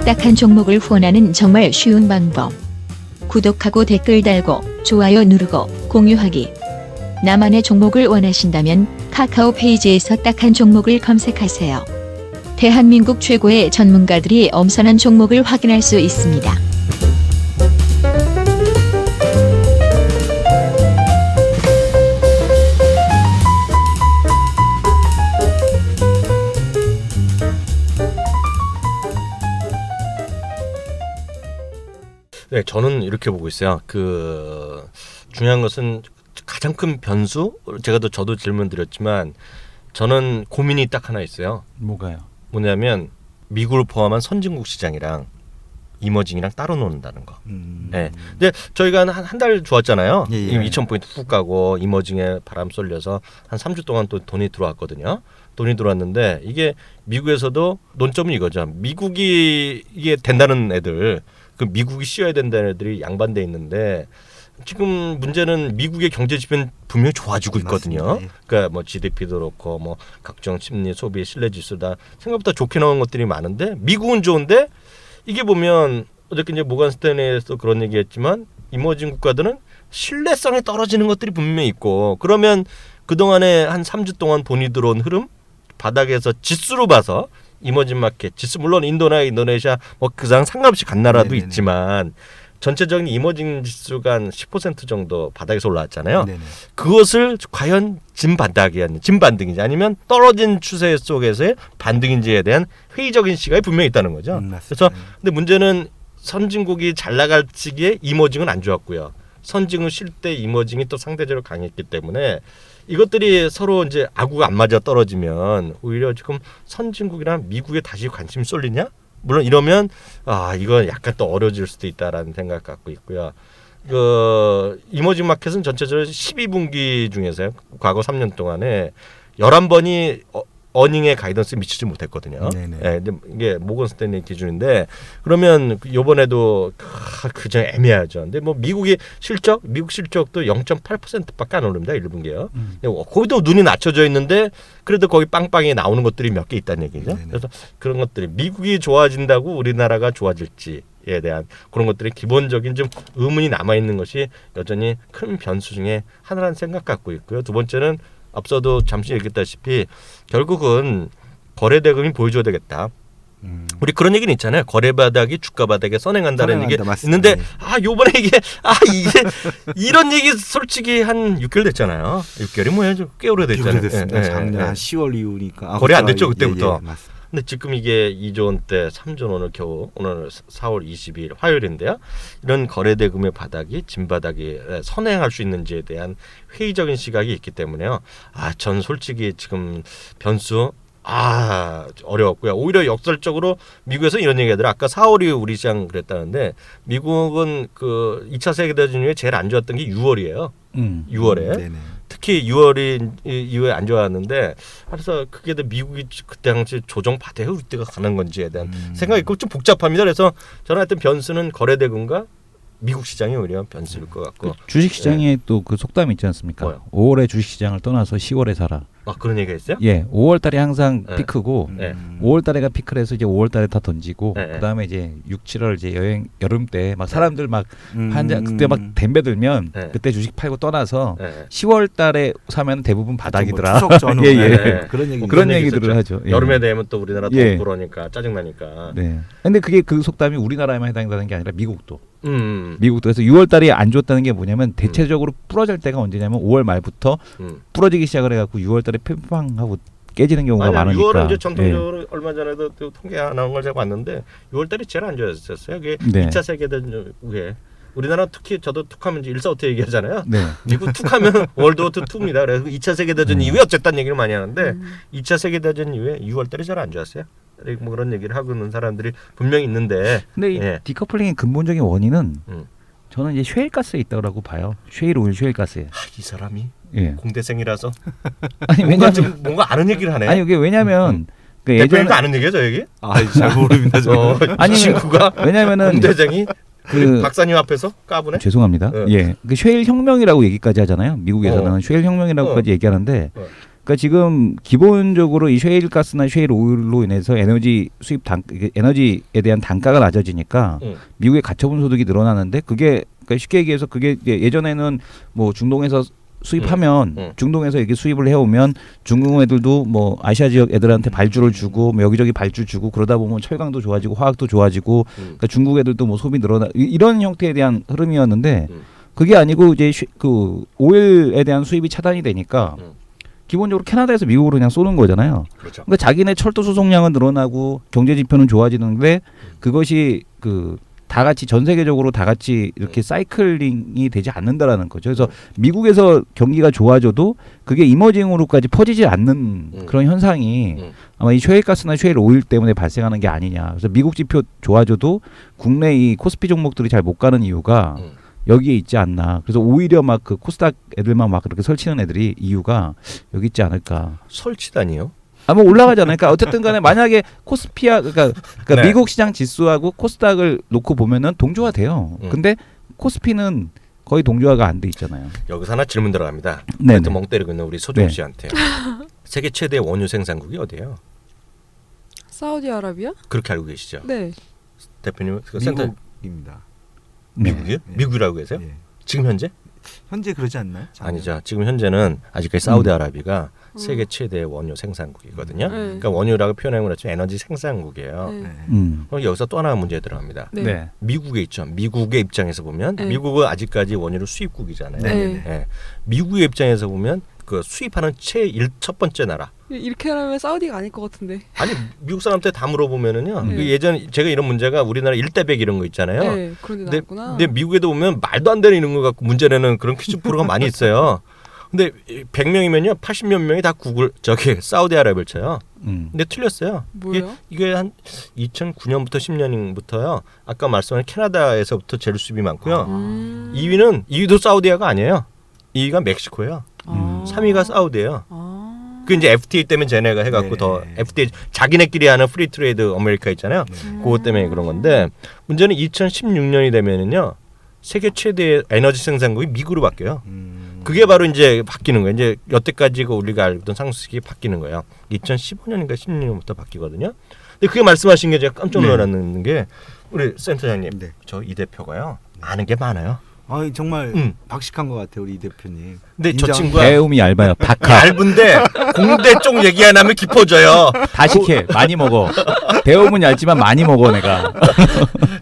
S6: 딱한 종목을 후원하는 정말 쉬운 방법. 구독하고 댓글 달고 좋아요 누르고 공유하기. 나만의 종목을 원하신다면 카카오 페이지에서 딱한 종목을 검색하세요. 대한민국 최고의 전문가들이 엄선한 종목을 확인할 수 있습니다.
S2: 네, 저는 이렇게 보고 있어요. 중요한 것은 가장 큰 변수. 저도 질문 드렸지만 저는 고민이 딱 하나 있어요.
S3: 뭐가요?
S2: 뭐냐면 미국을 포함한 선진국 시장이랑 이머징이랑 따로 놓는다는 거. 네. 근데 저희가 한 달 좋았잖아요. 2,000포인트 훅 가고 이머징에 바람 쏠려서 한 3주 동안 또 돈이 들어왔거든요. 돈이 들어왔는데 이게 미국에서도 논점은 이거죠. 미국이 이게 된다는 애들, 미국이 쉬어야 된다는 애들이 양반돼 있는데 지금 문제는 미국의 경제 지표는 분명히 좋아지고 있거든요.
S4: 맞습니다.
S2: 그러니까 뭐 GDP도 그렇고 뭐 각종 심리, 소비, 신뢰 지수다 생각보다 좋게 나온 것들이 많은데 미국은 좋은데 이게 보면 어저께 이제 모건 스탠리에서 그런 얘기했지만 이머징 국가들은 신뢰성이 떨어지는 것들이 분명히 있고 그러면 그동안에 한 3주 동안 돈이 들어온 흐름 바닥에서 지수로 봐서 이머징 마켓 지수 물론 인도나 인도네시아 뭐 그상 상관없이 간 나라도
S4: 네네네.
S2: 있지만 전체적인 이머징 지수가 한 10% 정도 바닥에서 올라왔잖아요.
S4: 네네.
S2: 그것을 과연 진반등인지 아니면 떨어진 추세 속에서의 반등인지에 대한 회의적인 시각이 분명히 있다는 거죠. 그래서 근데 문제는 선진국이 잘 나갈 시기에 이머징은 안 좋았고요. 선진국 쉴 때 이머징이 또 상대적으로 강했기 때문에 이것들이 서로 이제 아구가 안 맞아 떨어지면 오히려 지금 선진국이랑 미국에 다시 관심이 쏠리냐? 물론 이러면 이건 약간 또 어려워질 수도 있다라는 생각 갖고 있고요. 이머징 마켓은 전체적으로 12분기 중에서요. 과거 3년 동안에 11번이 어닝의 가이던스에 미치지 못했거든요. 네, 이게 모건 스탠리 기준인데 그러면 이번에도 그저 애매하죠. 근데 뭐 미국 실적도 0.8%밖에 안 오릅니다. 1분기요. 거기도 눈이 낮춰져 있는데 그래도 거기 빵빵히 나오는 것들이 몇 개 있다는 얘기죠.
S4: 네네.
S2: 그래서 그런 것들이 미국이 좋아진다고 우리나라가 좋아질지에 대한 그런 것들이 기본적인 좀 의문이 남아 있는 것이 여전히 큰 변수 중에 하나라는 생각 갖고 있고요. 두 번째는 앞서도 잠시 얘기했다시피 결국은 거래 대금이 보여줘야 되겠다. 우리 그런 얘기는 있잖아요. 거래 바닥이 주가 바닥에 선행한다는 얘기 있는데 요번에 이게 이런 얘기 솔직히 한 6개월 됐잖아요. 6개월이 뭐야? 꽤 오래됐잖아요.
S4: 작년 한 10월 이후니까
S2: 거래 안 됐죠 그때부터.
S4: 예,
S2: 근데 지금 이게 2조 원대 3조 원을 오늘 4월 22일 화요일인데요. 이런 거래 대금의 바닥이 진바닥이 선행할 수 있는지에 대한 회의적인 시각이 있기 때문에요. 전 솔직히 지금 변수 어려웠고요. 오히려 역설적으로 미국에서 이런 얘기하더라. 아까 4월이 우리 시장 그랬다는데 미국은 그 2차 세계대전 이후에 제일 안 좋았던 게 6월이에요. 6월에.
S4: 네네.
S2: 특히 6월 이후에 안 좋았는데 그래서 그게 미국이 그때 당시 조정 받아야 우리 때가 가는 건지에 대한 생각이 있고 좀 복잡합니다. 그래서 저는 하여튼 변수는 거래대금과 미국 시장이 오히려 변수일 것 같고
S3: 주식 시장에 또 그 속담이 있지 않습니까?
S2: 뭐요?
S3: 5월에 주식 시장을 떠나서 10월에 살아.
S2: 그런 얘기가 있어요?
S3: 예, 5월달에 항상 피크고 5월달에가 피크래서 이제 5월달에 다 던지고 그다음에 이제 6, 7월 이제 여름 때 막 사람들 막 그때 막 댐배들면 그때 주식 팔고 떠나서 10월달에 사면 대부분 바닥이더라.
S4: 추석 전후
S3: 그런 얘기들을 하죠.
S2: 여름에 되면 또 우리나라 덥고 그러니까 짜증나니까.
S3: 네. 근데 그게 그 속담이 우리나라에만 해당되는 게 아니라 미국도. 미국도 그래서 6월달에 안 좋았다는 게 뭐냐면 대체적으로 부러질 때가 언제냐면 5월 말부터 부러지기 시작을 해갖고 6월달에 팽팡하고 깨지는 경우가 많으니까.
S2: 6월은 이제 전통적으로 얼마 전에도 또 통계 나온 걸 제가 봤는데 6월달이 제일 안 좋았었어요. 그게 2차 세계대전 후에 우리나라 특히 저도 툭하면 이제 145태 얘기하잖아요. 미국 툭하면 월드워 2입니다. 그래서 2차 세계대전 이후에 어쨌다는 얘기를 많이 하는데 2차 세계대전 이후에 6월달이 제일 안 좋았어요. 뭐 그런 얘기를 하고 있는 사람들이 분명히 있는데
S3: 근데 이 디커플링의 근본적인 원인은 저는 이제 셰일가스에 있다고 봐요. 셰일 오일, 셰일가스에.
S2: 이 사람이
S3: 예.
S2: 공대생이라서
S3: 아니 왜냐면
S2: 뭔가 아는 얘기를 하네.
S3: 아니 이게 왜냐면
S2: 그 예전에 아는 얘기죠 여기?
S4: 잘 모릅니다.
S2: 아니 친구가
S3: 왜냐면은
S2: 공대생이 그 박사님 앞에서 까부네.
S3: 죄송합니다. 예, 그 셰일 혁명이라고 얘기까지 하잖아요. 미국에서는 셰일 혁명이라고까지 얘기하는데. 그러니까 지금 기본적으로 이 셰일 가스나 셰일 오일로 인해서 에너지에 대한 단가가 낮아지니까 미국의 가처분 소득이 늘어나는데 그게 그러니까 쉽게 얘기해서 그게 예전에는 뭐 중동에서 수입하면 중동에서 이게 수입을 해오면 중동 애들도 뭐 아시아 지역 애들한테 발주를 주고 뭐 여기저기 발주 주고 그러다 보면 철강도 좋아지고 화학도 좋아지고 그러니까 중국 애들도 뭐 소비 늘어나 이런 형태에 대한 흐름이었는데 그게 아니고 이제 그 오일에 대한 수입이 차단이 되니까 기본적으로 캐나다에서 미국으로 그냥 쏘는 거잖아요.
S2: 그렇죠.
S3: 그러니까 자기네 철도 수송량은 늘어나고 경제 지표는 좋아지는데 그것이 그 다 같이 전 세계적으로 다 같이 이렇게 사이클링이 되지 않는다라는 거죠. 그래서 미국에서 경기가 좋아져도 그게 이머징으로까지 퍼지지 않는 그런 현상이 아마 이 셰일가스나 셰일 오일 때문에 발생하는 게 아니냐. 그래서 미국 지표 좋아져도 국내 이 코스피 종목들이 잘 못 가는 이유가 여기에 있지 않나. 그래서 오히려 막 그 코스닥 애들만 막 그렇게 설치는 애들이 이유가 여기 있지 않을까.
S2: 설치다니요?
S3: 뭐 올라가잖아요. 그러니까 어쨌든 간에 만약에 코스피아 그러니까
S2: 네.
S3: 미국 시장 지수하고 코스닥을 놓고 보면은 동조가 돼요. 근데 코스피는 거의 동조화가 안 돼 있잖아요.
S2: 여기서 하나 질문 들어갑니다.
S3: 네.
S2: 멍 때리고 있는 우리 소정 씨한테요. 세계 최대 원유 생산국이 어디예요?
S5: 사우디아라비아?
S2: 그렇게 알고 계시죠?
S5: 네.
S2: 대표님 그 센터
S4: 미국입니다.
S2: 미국이요?
S4: 네.
S2: 미국이라고 계세요?
S4: 예.
S2: 지금 현재?
S4: 현재 그러지 않나요?
S2: 아니죠. 지금 현재는 아직까지 사우디아라비아가 세계 최대 원유 생산국이거든요. 그러니까 원유라고 표현하면 그렇죠. 에너지 생산국이에요. 그럼 여기서 또 하나 문제 들어갑니다.
S5: 네.
S2: 미국에 있죠. 미국의 입장에서 보면 미국은 아직까지 원유를 수입국이잖아요.
S5: 네.
S2: 미국의 입장에서 보면 그 수입하는 첫 번째 나라.
S5: 이렇게 하면 사우디가 아닐 것 같은데.
S2: 아니 미국 사람한테 다 물어보면은요. 그 예전 제가 이런 문제가 우리나라 1대100 이런 거 있잖아요.
S5: 네, 그런데 나왔구나.
S2: 근데 미국에도 보면 말도 안 되는 이런 거 갖고 문제 내는 그런 퀴즈 프로가 많이 있어요. 근데 100명이면요 80몇 명이 다 사우디아라비아를 쳐요. 근데 틀렸어요.
S5: 뭐예요?
S2: 이게 한 2009년부터 10년부터요. 아까 말씀한 캐나다에서부터 제일 수입이 많고요. 2위도 사우디아가 아니에요. 2위가 멕시코예요. 3위가 사우디예요. 그 이제 FTA 때문에 쟤네가 해갖고 더 FTA 자기네끼리 하는 프리 트레이드 아메리카 있잖아요. 그거 때문에 그런 건데 문제는 2016년이 되면은요 세계 최대의 에너지 생산국이 미국으로 바뀌어요. 그게 바로 이제 바뀌는 거예요. 이제 여태까지가 우리가 알던 상식이 바뀌는 거예요. 2015년인가 16년부터 바뀌거든요. 근데 그게 말씀하신 게 제가 깜짝 놀랐는 게 우리 센터장님, 저 이 대표가요 아는 게 많아요.
S4: 정말 박식한 것 같아요 우리 이 대표님.
S2: 근데 저 친구가
S3: 배움이 얇아요. 박하.
S2: 얇은데 공대 쪽 얘기 안 하면 깊어져요.
S3: 다 식해. 많이 먹어. 배움은 얇지만 많이 먹어 내가.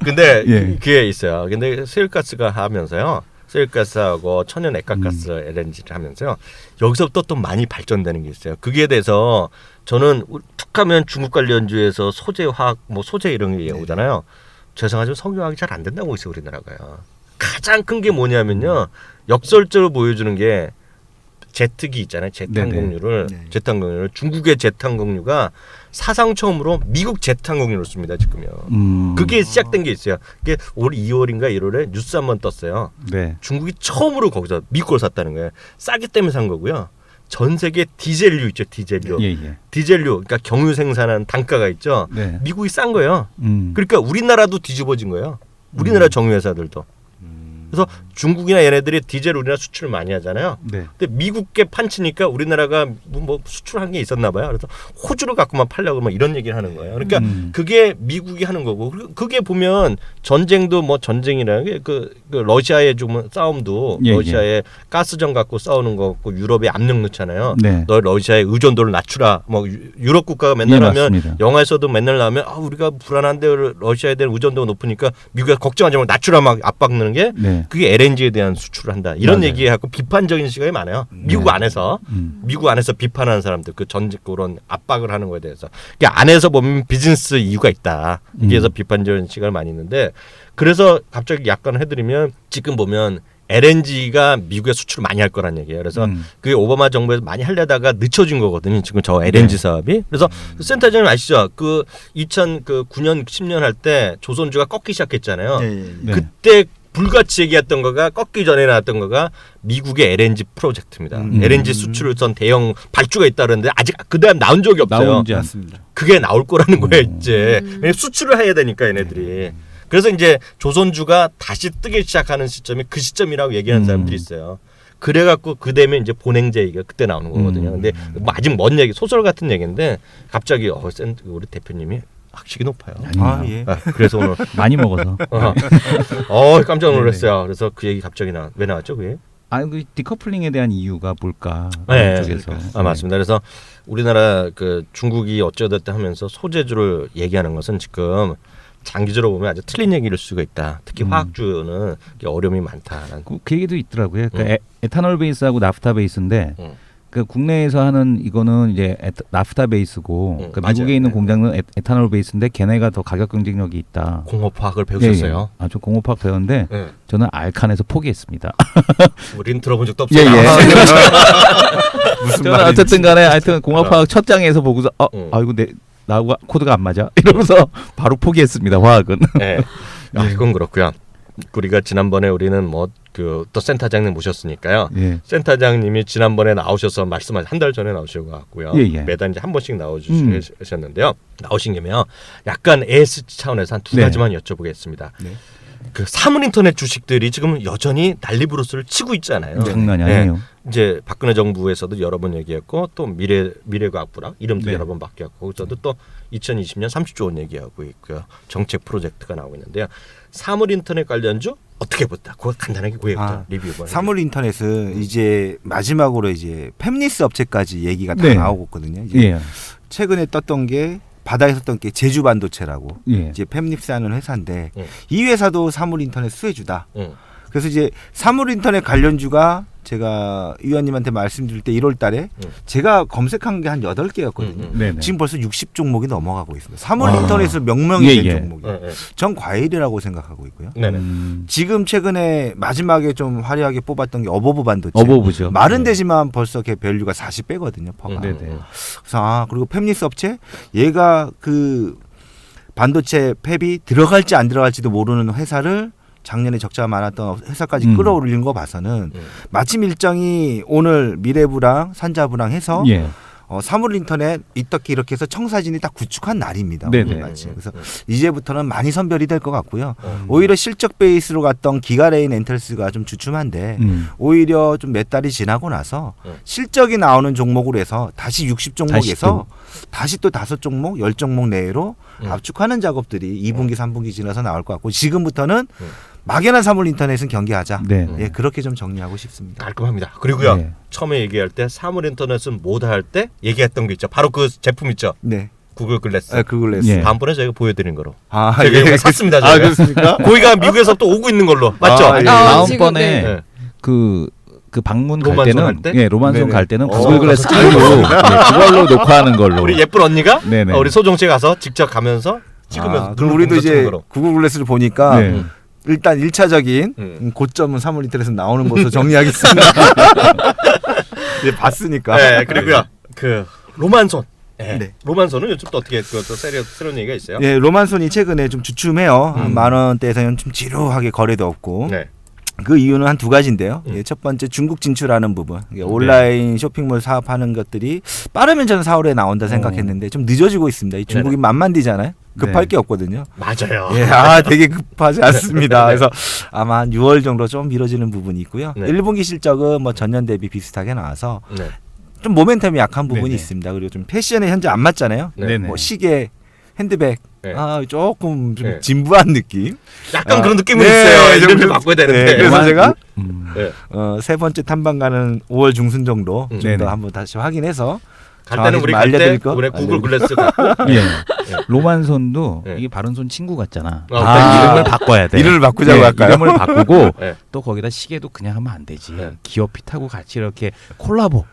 S2: 근데 그게 있어요. 근데 세일가스가 하면서요. 세일가스하고 천연 액화가스 LNG를 하면서요. 여기서부터 또 많이 발전되는 게 있어요. 그게 대해서 저는 툭하면 중국 관련주에서 소재 화학 소재 이런 게 오잖아요. 죄송하지만 석유화학이 잘 안 된다고 있어요 우리나라가요. 가장 큰 게 뭐냐면요. 역설적으로 보여주는 게 제트기 있잖아요. 제트항공유를 중국의 제트항공유가 사상 처음으로 미국 제트항공유를 씁니다 지금요. 그게 시작된 게 있어요. 그게 올 2월인가 1월에 뉴스 한번 떴어요. 중국이 처음으로 거기서 미국을 샀다는 거예요. 싸기 때문에 산 거고요. 전 세계 디젤류 있죠, 디젤류. 디젤류, 그러니까 경유 생산한 단가가 있죠. 미국이 싼 거예요. 그러니까 우리나라도 뒤집어진 거예요. 우리나라 정유회사들도. 그래서 중국이나 얘네들이 디젤 우리나라 수출을 많이 하잖아요. 근데 미국계 판치니까 우리나라가 뭐 수출한 게 있었나 봐요. 그래서 호주를 갖고만 팔려고 막 이런 얘기를 하는 거예요. 그러니까 그게 미국이 하는 거고 그게 보면 전쟁도 뭐 전쟁이라는 게 그 러시아의 좀 싸움도 러시아의 가스전 갖고 싸우는 거 같고 유럽에 압력 넣잖아요. 너 러시아의 의존도를 낮추라. 뭐 유럽 국가가 맨날 하면
S3: 맞습니다.
S2: 영화에서도 맨날 나오면 우리가 불안한데 러시아에 대한 의존도가 높으니까 미국이 걱정하지 말고 낮추라 막 압박 넣는 게 그게 LNG에 대한 수출을 한다. 이런 얘기하고 비판적인 시각이 많아요. 미국 안에서 비판하는 사람들 그 전직 그런 압박을 하는 거에 대해서 그 안에서 보면 비즈니스 이유가 있다. 여기에서 비판적인 시각을 많이 있는데 그래서 갑자기 약간 해드리면 지금 보면 LNG가 미국에 수출을 많이 할 거란 얘기예요. 그래서 그게 오바마 정부에서 많이 하려다가 늦춰진 거거든요. 지금 저 LNG 사업이. 그래서 센터장님 아시죠? 그 2009년 10년 할 때 조선주가 꺾기 시작했잖아요. 그때 불같이 얘기했던 거가 꺾기 전에 나왔던 거가 미국의 LNG 프로젝트입니다. LNG 수출을 전 대형 발주가 있다는데 아직 그다음 나온 적이 없어요.
S3: 나오지 않습니다.
S2: 그게 나올 거라는 거예요 이제. 수출을 해야 되니까 얘네들이. 그래서 이제 조선주가 다시 뜨기 시작하는 시점이 그 시점이라고 얘기하는 사람들이 있어요. 그래갖고 그 되면 이제 본행제 얘기가 그때 나오는 거거든요. 근데 뭐 아직 먼 얘기, 소설 같은 얘기인데 갑자기 우리 대표님이 학식이 높아요. 그래서 오늘
S3: 많이 먹어서.
S2: 깜짝 놀랐어요. 그래서 그 얘기 갑자기 왜 나왔죠, 그게?
S3: 그 디커플링에 대한 이유가 뭘까? 쪽에서.
S2: 맞습니다. 그래서 우리나라 그 중국이 어쩌다 하면서 소재주를 얘기하는 것은 지금 장기적으로 보면 아주 틀린 얘기일 수가 있다. 특히 화학주는 어려움이 많다.
S3: 그 얘기도 있더라고요. 그러니까 에탄올 베이스하고 나프타 베이스인데 그 국내에서 하는 이거는 이제 나프타 베이스고 그러니까 미국에 있는 공장은 에탄올 베이스인데 걔네가 더 가격 경쟁력이 있다.
S2: 공업화학을 배우셨어요?
S3: 예. 저 공업화학 배웠는데 저는 알칸에서 포기했습니다.
S2: 우린 들어본 적도 없어요.
S3: 무슨 말인지. 어쨌든 간에 하여튼 공업화학 첫 장에서 보고서 이거 나하고 코드가 안 맞아 이러면서 바로 포기했습니다. 화학은.
S2: 네. 그건 그렇고요. 우리가 지난번에 우리는 또 센터장님 모셨으니까요. 센터장님이 지난번에 나오셔서 말씀하신 한 달 전에 나오신 것 같고요. 매달 이제 한 번씩 나오셨는데요. 나오신 김에요. 약간 ASG 차원에서 한 두 가지만 여쭤보겠습니다. 그 사물인터넷 주식들이 지금 여전히 난리부르스를 치고 있잖아요.
S3: 장난이 아니에요.
S2: 이제 박근혜 정부에서도 여러 번 얘기했고 또 미래과학부랑 이름도 여러 번 바뀌었고 거기서도 또 2020년 30조 원 얘기하고 있고요. 정책 프로젝트가 나오고 있는데요. 사물인터넷 관련주 어떻게 봤다? 그거 간단하게 리뷰.
S4: 사물인터넷은 이제 마지막으로 이제 팹리스 업체까지 얘기가 다 나오고 있거든요. 최근에 떴던 게 바다에서 떴던 게 제주반도체라고 이제 팹립스하는 회사인데 이 회사도 사물인터넷 수혜주다. 그래서 이제 사물인터넷 관련주가 제가 위원님한테 말씀드릴 때 1월 달에 제가 검색한 게 한 8개였거든요. 지금 벌써 60종목이 넘어가고 있습니다. 사물인터넷을 명명이 된 종목이. 전 과일이라고 생각하고 있고요. 지금 최근에 마지막에 좀 화려하게 뽑았던 게 어버브 반도체.
S3: 어버브죠.
S4: 말은 되지만 벌써 걔 밸류가 40배거든요. 퍼가. 그래서 그리고 팹리스 업체 얘가 그 반도체 팹이 들어갈지 안 들어갈지도 모르는 회사를 작년에 적자가 많았던 회사까지 끌어올린 거 봐서는 마침 일정이 오늘 미래부랑 산자부랑 해서 사물인터넷 이렇게 해서 청사진이 딱 구축한 날입니다. 그래서 이제부터는 많이 선별이 될 것 같고요. 오히려 실적 베이스로 갔던 기가레인 엔텔스가 좀 주춤한데 오히려 좀 몇 달이 지나고 나서 실적이 나오는 종목으로 해서 다시 60종목에서 다시 또 5종목, 10종목 내외로 압축하는 작업들이 2분기, 3분기 지나서 나올 것 같고 지금부터는 막연한 사물인터넷은 경계하자. 그렇게 좀 정리하고 싶습니다.
S2: 깔끔합니다. 그리고요. 처음에 얘기할 때 사물인터넷은 뭐다 할 때 얘기했던 게 있죠. 바로 그 제품 있죠. 구글 글래스.
S4: 구글 글래스.
S2: 다음번에 저희가 보여드린 거로.
S4: 제가
S2: 이거 샀습니다. 저희가.
S4: 그렇습니까?
S2: 거기가 미국에서 또 오고 있는 걸로. 맞죠?
S3: 다음번에 그 방문 갈 때는 로만송 갈 때는 구글 글래스 끼고 그걸로 녹화하는 걸로.
S2: 우리 예쁜 언니가 우리 소정 씨 가서 직접 가면서 찍으면서.
S4: 그럼 우리도 이제 구글 글래스를 보니까 일단 1차적인 고점은 사물인터넷에서 나오는 것으로 정리하겠습니다. 봤으니까.
S2: 그리고요. 그 로만손. 로만손은 요즘 또 어떻게 또 새로운 얘기가 있어요?
S4: 로만손이 최근에 좀 주춤해요. 10,000원대에서는 좀 지루하게 거래도 없고. 그 이유는 한 두 가지인데요. 첫 번째 중국 진출하는 부분. 온라인 쇼핑몰 사업하는 것들이 빠르면 저는 4월에 나온다 생각했는데 좀 늦어지고 있습니다. 이 중국이 만만디잖아요. 급할 게 없거든요.
S2: 맞아요.
S4: 되게 급하지 않습니다. 그래서 아마 한 6월 정도 좀 미뤄지는 부분이 있고요. 1분기 실적은 뭐 전년 대비 비슷하게 나와서 좀 모멘텀이 약한 부분이 있습니다. 그리고 좀 패션에 현재 안 맞잖아요. 뭐 시계, 핸드백. 조금 좀 진부한 느낌.
S2: 약간 그런 느낌은 있어요. 이름 좀 바꿔야 되는데.
S4: 그래서 제가 세 번째 탐방 가는 5월 중순 정도 좀 더 한번 다시 확인해서
S2: 갈 때는 우리 우리 구글 글래스 갖고.
S3: 로만손도 이게 바른손 친구 같잖아. 이름을 바꿔야 돼.
S4: 이름을 바꾸자고 할까요?
S3: 이름을 바꾸고 또 거기다 시계도 그냥 하면 안 되지. 기어핏하고 같이 이렇게 콜라보.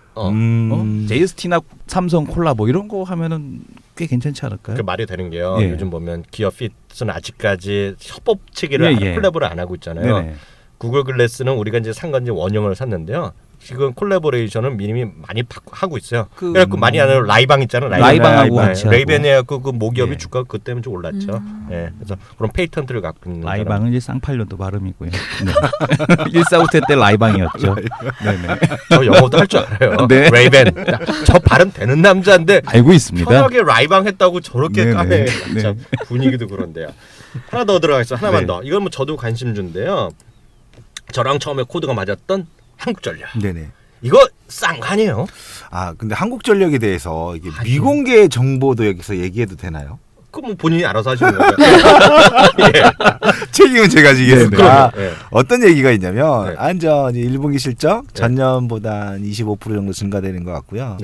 S3: JST나 삼성 콜라보 이런 거 하면은 꽤 괜찮지 않을까요?
S2: 그 말이 되는 게요. 요즘 보면 기어핏은 아직까지 협업 체계를 콜라보를 안 하고 있잖아요. 구글 글래스는 우리가 이제 산 건 이제 원형을 샀는데요. 지금 콜라보레이션은 미리 많이 하고 있어요. 그래갖고 많이 하는 라이방 있잖아요.
S3: 라이방하고 같이
S2: 레이벤해갖고 그 모기업이 주가 그 때문에 좀 올랐죠. 그래서 그런 페이턴트를 갖고 있는.
S3: 라이방은 이제 쌍팔년도 발음이고요. 145세 때 라이방이었죠.
S2: 저 영어도 할 줄 알아요. 레이벤. 저 발음 되는 남자인데
S3: 알고 있습니다.
S2: 편하게 라이방 했다고 저렇게 까매. 참 분위기도 그런데요. 하나 더 들어가 있어. 하나만 더. 이건 뭐 저도 관심주인데요. 저랑 처음에 코드가 맞았던 한국전력. 이거 싼 거 아니에요?
S4: 근데 한국전력에 대해서 이게 미공개 정보도 여기서 얘기해도 되나요?
S2: 그럼 뭐 본인이 알아서 하시는 거예요.
S4: 책임은 제가 지겠습니다. 어떤 얘기가 있냐면 안전이 1분기 실적 전년보다 25% 정도 증가되는 것 같고요.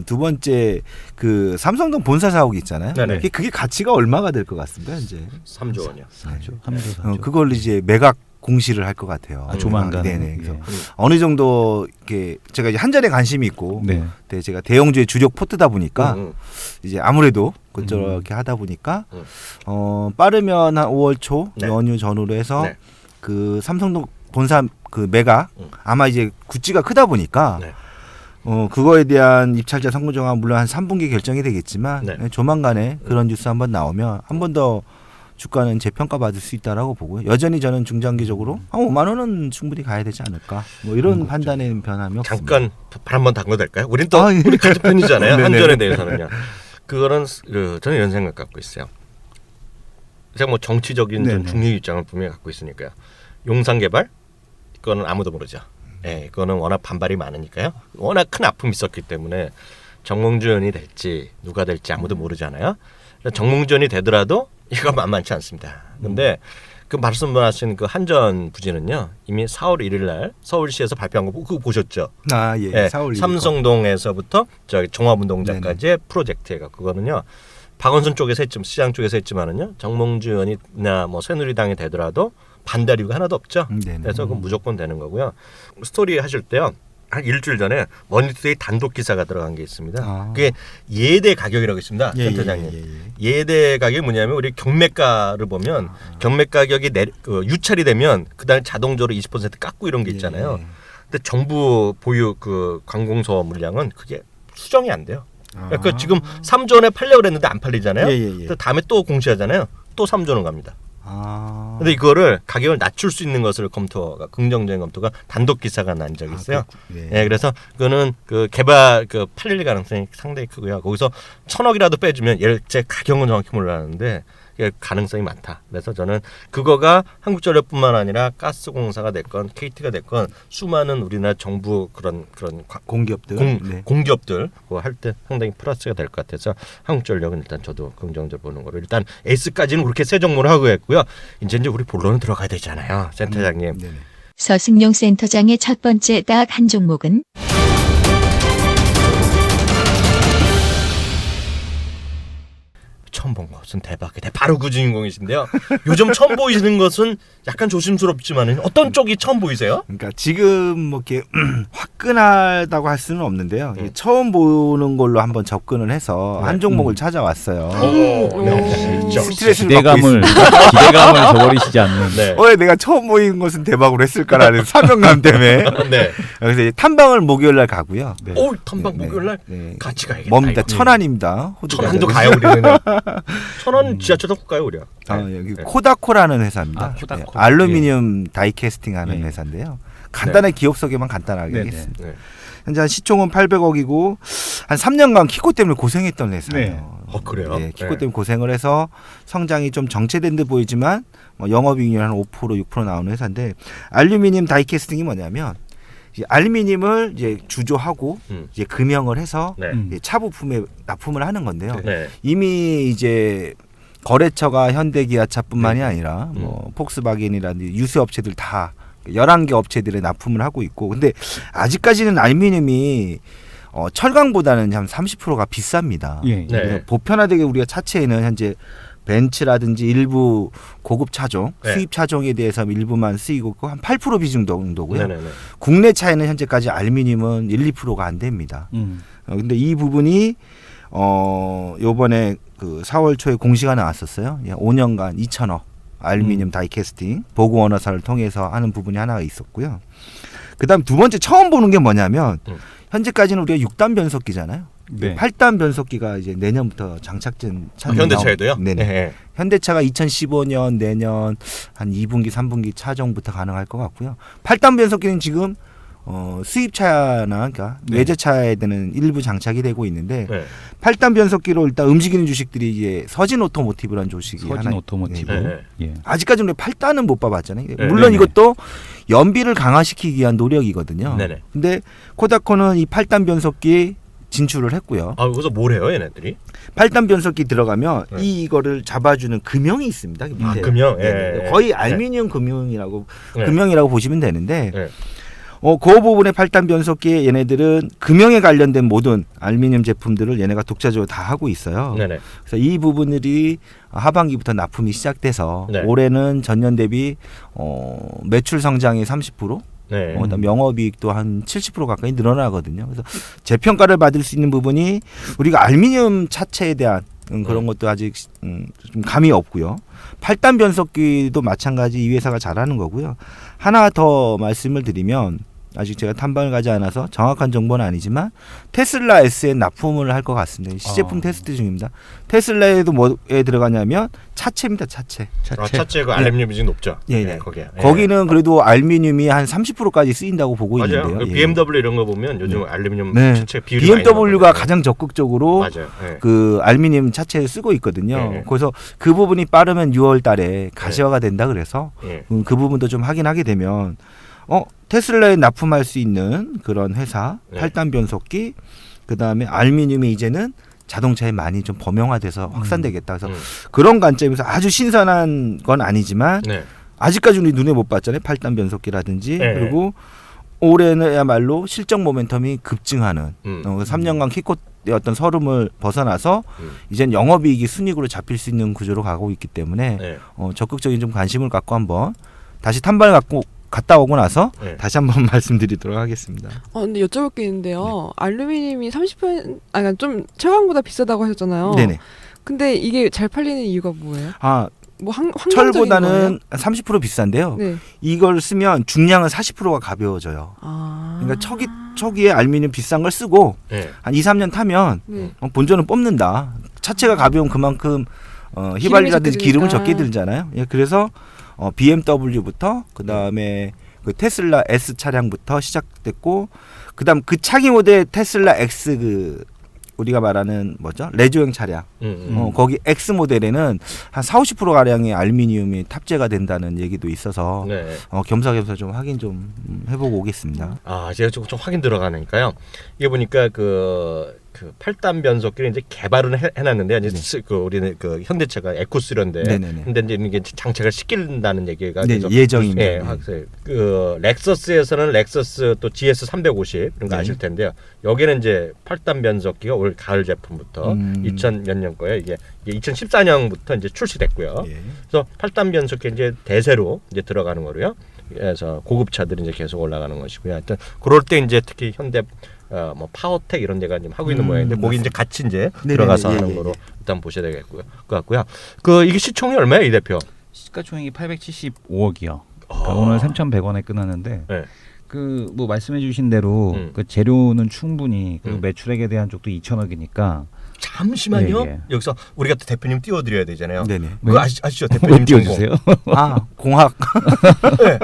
S4: 두 번째 그 삼성동 본사 사옥이 있잖아요. 그게 가치가 얼마가 될 것 같습니다. 현재
S2: 3조 원이요.
S3: 3조.
S4: 그걸 이제 매각 공시를 할 것 같아요.
S3: 조만간.
S4: 네네. 그래서 어느 정도 이렇게 제가 이제 한전에 관심이 있고,
S3: 네.
S4: 제가 대형주의 주력 포트다 보니까 이제 아무래도 그렇게 하다 보니까 빠르면 한 5월 초
S2: 네.
S4: 연휴 전후로 해서
S2: 네.
S4: 그 삼성동 본사 그 매각 아마 이제 구찌가 크다 보니까.
S2: 네.
S4: 그거에 대한 입찰자 선공정은 물론 한 3분기 결정이 되겠지만
S2: 네.
S4: 조만간에 그런 뉴스 한번 나오면 한 번 더 주가는 재평가 받을 수 있다라고 보고요. 여전히 저는 중장기적으로 한 5만 원은 충분히 가야 되지 않을까. 뭐 이런 판단에 변함이 없습니다.
S2: 잠깐 발 한번 담궈도 될까요? 우린 또
S4: 예.
S2: 우리 같은 편이잖아요.
S4: 네네.
S2: 한전에 대해서는요. 그거는 저는 이런 생각 갖고 있어요. 제가 뭐 정치적인 좀 중립 입장을 분명히 갖고 있으니까요. 용산 개발 그거는 아무도 모르죠. 예, 그거는 워낙 반발이 많으니까요. 워낙 큰 아픔이 있었기 때문에 정몽주 의원이 될지 누가 될지 아무도 모르잖아요. 정몽주 의원이 되더라도 이거 만만치 않습니다. 근데 그 말씀하신 그 한전 부지는요. 이미 4월 1일 날 서울시에서 발표한 거 그거 보셨죠?
S4: 아, 예.
S2: 예,
S4: 4월 1일
S2: 삼성동에서부터 저기 종합운동장까지의 프로젝트가 그거는요. 박원순 쪽에서 했지만 시장 쪽에서 했지만은요. 정몽주 의원이나 뭐 새누리당이 되더라도 반대 이유가 하나도 없죠. 그래서 그건 무조건 되는 거고요. 스토리 하실 때요. 한 일주일 전에 머니투데이 단독 기사가 들어간 게 있습니다. 그게 예대 가격이라고 있습니다. 센터장님. 예대 가격이 뭐냐면 우리 경매가를 보면 경매 가격이 유찰이 되면 그다음에 자동적으로 20% 깎고 이런 게 있잖아요. 근데 정부 보유 그 관공서 물량은 그게 수정이 안 돼요. 그러니까 지금 3조 원에 팔려고 그랬는데 안 팔리잖아요. 또 다음에 또 공시하잖아요. 또 3조 원 갑니다. 근데 이거를 가격을 낮출 수 있는 것을 검토가 긍정적인 검토가 단독 기사가 난 적이 있어요. 예, 그래서 그거는 그 개발 그 팔릴 가능성이 상당히 크고요. 거기서 1,000억이라도 빼주면 제 가격은 정확히 몰랐는데 가능성이 많다. 그래서 저는 그거가 한국전력뿐만 아니라 가스공사가 됐건 KT가 됐건 수많은 우리나라 정부 그런
S4: 공기업들
S2: 공기업들 그거 할 때 상당히 플러스가 될 것 같아서 한국전력은 일단 저도 긍정적으로 보는 거로 일단 에이스까지는 그렇게 새 정모를 하고 했고요. 이제 우리 본론은 들어가야 되잖아요, 센터장님.
S6: 서승용 센터장의 첫 번째 딱 한 종목은
S2: 처음 본 것은 대박이다. 바로 그 주인공이신데요. 요즘 처음 보이시는 것은 약간 조심스럽지만 어떤 쪽이 처음 보이세요?
S4: 그러니까 지금 뭐 이렇게 화끈하다고 할 수는 없는데요. 처음 보는 걸로 한번 접근을 해서 한 종목을 찾아왔어요. 스트레스를 받고 있습니다.
S3: 기대감을 저버리시지 않는.
S4: 왜 내가 처음 보이는 것은 대박으로 했을까라는 사명감 때문에. 그래서 이제 탐방을 목요일 날 가고요.
S2: 오, 탐방 목요일 날 같이 가야겠다.
S4: 뭡니다. 천안입니다.
S2: 천안도 가요 우리는. 천안 지하철 타고 가요 우리.
S4: 여기 코다코라는 회사입니다.
S3: 코다코.
S4: 알루미늄 다이캐스팅하는 회사인데요. 간단하게 기업 소개만 간단하게 하겠습니다. 현재 한 시총은 800억이고 한 3년간 키코 때문에 고생했던 회사예요.
S2: 그래요?
S4: 키코 때문에 고생을 해서 성장이 좀 정체된 듯 보이지만 영업이익률 한 5% 6% 나오는 회사인데 알루미늄 다이캐스팅이 뭐냐면 알루미늄을 이제 주조하고 이제 금형을 해서 이제 차 부품에 납품을 하는 건데요. 이미 이제 거래처가 현대기아차뿐만이 아니라 뭐 폭스바겐이라든지 유수 업체들 다 11개 업체들에 납품을 하고 있고, 근데 아직까지는 알루미늄이 철강보다는 한 30%가 비쌉니다. 그래서 보편화되게 우리가 차체에는 현재 벤츠라든지 일부 고급 차종, 수입 차종에 대해서 일부만 쓰이고 있고 한 8% 비중 정도고요. 국내 차에는 현재까지 알루미늄은 1, 2%가 안 됩니다. 근데 이 부분이 요번에 그 4월 초에 공시가 나왔었어요. 5년간 2천억 알루미늄 다이캐스팅 보고 원화사를 통해서 하는 부분이 하나가 있었고요. 그다음 두 번째 처음 보는 게 뭐냐면 현재까지는 우리가 6단 변속기잖아요. 8단 변속기가 이제 내년부터 장착된 차.
S2: 현대차에도요?
S4: 네네. 현대차가 2015년 내년 한 2분기 3분기 차종부터 가능할 것 같고요. 8단 변속기는 지금 수입차나 그러니까 외제차에는 일부 장착이 되고 있는데 8단 변속기로 일단 움직이는 주식들이 이제 서진 오토모티브라는 주식이 하나.
S3: 서진 오토모티브.
S4: 아직까지는 8단은 못 봐봤잖아요. 물론 이것도 연비를 강화시키기 위한 노력이거든요. 근데 코다코는 이 8단 변속기 진출을 했고요.
S2: 그래서 뭘 해요, 얘네들이?
S4: 8단 변속기 들어가면 이거를 잡아주는 금형이 있습니다. 밑에.
S2: 금형.
S4: 거의 알루미늄 금형이라고 보시면 되는데 그 부분의 8단 변속기에 얘네들은 금형에 관련된 모든 알루미늄 제품들을 얘네가 독자적으로 다 하고 있어요.
S2: 네네.
S4: 그래서 이 부분들이 하반기부터 납품이 시작돼서
S2: 네.
S4: 올해는 전년 대비 매출 성장이 30%,
S2: 네.
S4: 그다음 영업이익도 한 70% 가까이 늘어나거든요. 그래서 재평가를 받을 수 있는 부분이 우리가 알루미늄 차체에 대한 그런 것도 아직 좀 감이 없고요. 8단 변속기도 마찬가지 이 회사가 잘하는 거고요. 하나 더 말씀을 드리면 아직 제가 탐방을 가지 않아서 정확한 정보는 아니지만 테슬라 S에 납품을 할 것 같습니다. 시제품 테스트 중입니다. 테슬라에도 뭐에 들어가냐면 차체입니다. 차체.
S2: 차체 그 알루미늄이 좀 높죠.
S4: 예,
S2: 네, 거기에.
S4: 거기는 그래도 알루미늄이 한 30%까지 쓰인다고 보고
S2: 맞아요.
S4: 있는데요.
S2: 그 BMW 이런 거 보면 요즘 알루미늄
S4: 네.
S2: 차체 비율이 많이
S4: BMW가
S2: 나오거든요.
S4: 가장 적극적으로
S2: 맞아요. 네.
S4: 그 알루미늄 차체를 쓰고 있거든요.
S2: 네.
S4: 그래서 그 부분이 빠르면 6월 달에 가시화가 된다 그래서
S2: 네.
S4: 그 부분도 좀 확인하게 되면 테슬라에 납품할 수 있는 그런 회사,
S2: 네.
S4: 8단 변속기, 그다음에 알루미늄이 이제는 자동차에 많이 좀 범용화돼서 확산되겠다. 그래서 그런 관점에서 아주 신선한 건 아니지만
S2: 네.
S4: 아직까지 우리 눈에 못 봤잖아요. 8단 변속기라든지.
S2: 네.
S4: 그리고 올해는야말로 실적 모멘텀이 급증하는 3년간 키코의 어떤 서름을 벗어나서 이젠 영업이익이 순이익으로 잡힐 수 있는 구조로 가고 있기 때문에
S2: 네.
S4: 적극적인 좀 관심을 갖고 한번 다시 탐방을 갖고 갔다 오고 나서
S2: 네.
S4: 다시 한번 말씀드리도록 하겠습니다.
S5: 근데 여쭤볼 게 있는데요. 알루미늄이 30%, 그러니까 좀 최강보다 비싸다고 하셨잖아요.
S4: 네네.
S5: 근데 이게 잘 팔리는 이유가 뭐예요? 뭐 환경적인 거예요?
S4: 철보다는 30% 비싼데요.
S5: 네.
S4: 이걸 쓰면 중량은 40%가 가벼워져요. 그러니까 초기에 알루미늄 비싼 걸 쓰고
S2: 네.
S4: 한 2, 3년 타면
S5: 네.
S4: 본전은 뽑는다. 차체가 가벼운 그만큼 휘발유라든지 기름을 적게 들잖아요. 예, 그래서 BMW부터 그다음에 그 테슬라 S 차량부터 시작됐고 그다음 그 차기 모델 테슬라 X 그 우리가 말하는 뭐죠? 레저형 차량. 거기 X 모델에는 한 4-50% 가량의 알루미늄이 탑재가 된다는 얘기도 있어서
S2: 네.
S4: 겸사겸사 좀 확인 좀 해보고 오겠습니다.
S2: 제가 좀 확인 들어가니까요. 이게 보니까 그 8단 변속기를 이제 개발은 해놨는데 이제 그 우리는 그 현대차가 에쿠스런데 근데 이제 이게 장착을 시킨다는 얘기가
S4: 예정입니다.
S2: 예, 그 렉서스에서는 렉서스 또 GS 350 이런 거 아실 텐데요. 여기는 이제 8단 변속기가 올 가을 제품부터 2000 몇 년 거예요. 이게 2014년부터 이제 출시됐고요. 그래서 8단 변속기 이제 대세로 이제 들어가는 거로요. 그래서 고급차들이 이제 계속 올라가는 것이고요. 하여튼 그럴 때 이제 특히 현대 뭐 파워텍 이런 데가 지금 하고 있는 모양인데 거기 이제 같이 이제 들어가서 하는 거로 일단 보셔야 되겠고요. 그 같고요. 이게 시총이 얼마예요, 이 대표?
S3: 시가총액이 875억이요. 그러니까 오늘 3,100원에 끝났는데
S2: 네.
S3: 그 뭐 말씀해주신 대로 그 재료는 충분히 그리고 매출액에 대한 쪽도 2천억이니까.
S2: 잠시만요.
S3: 예.
S2: 여기서 우리가 또 대표님 띄워드려야 되잖아요.
S4: 네네.
S2: 그거 아시죠, 대표님
S3: 띄워주세요.
S4: 공학.
S2: 네.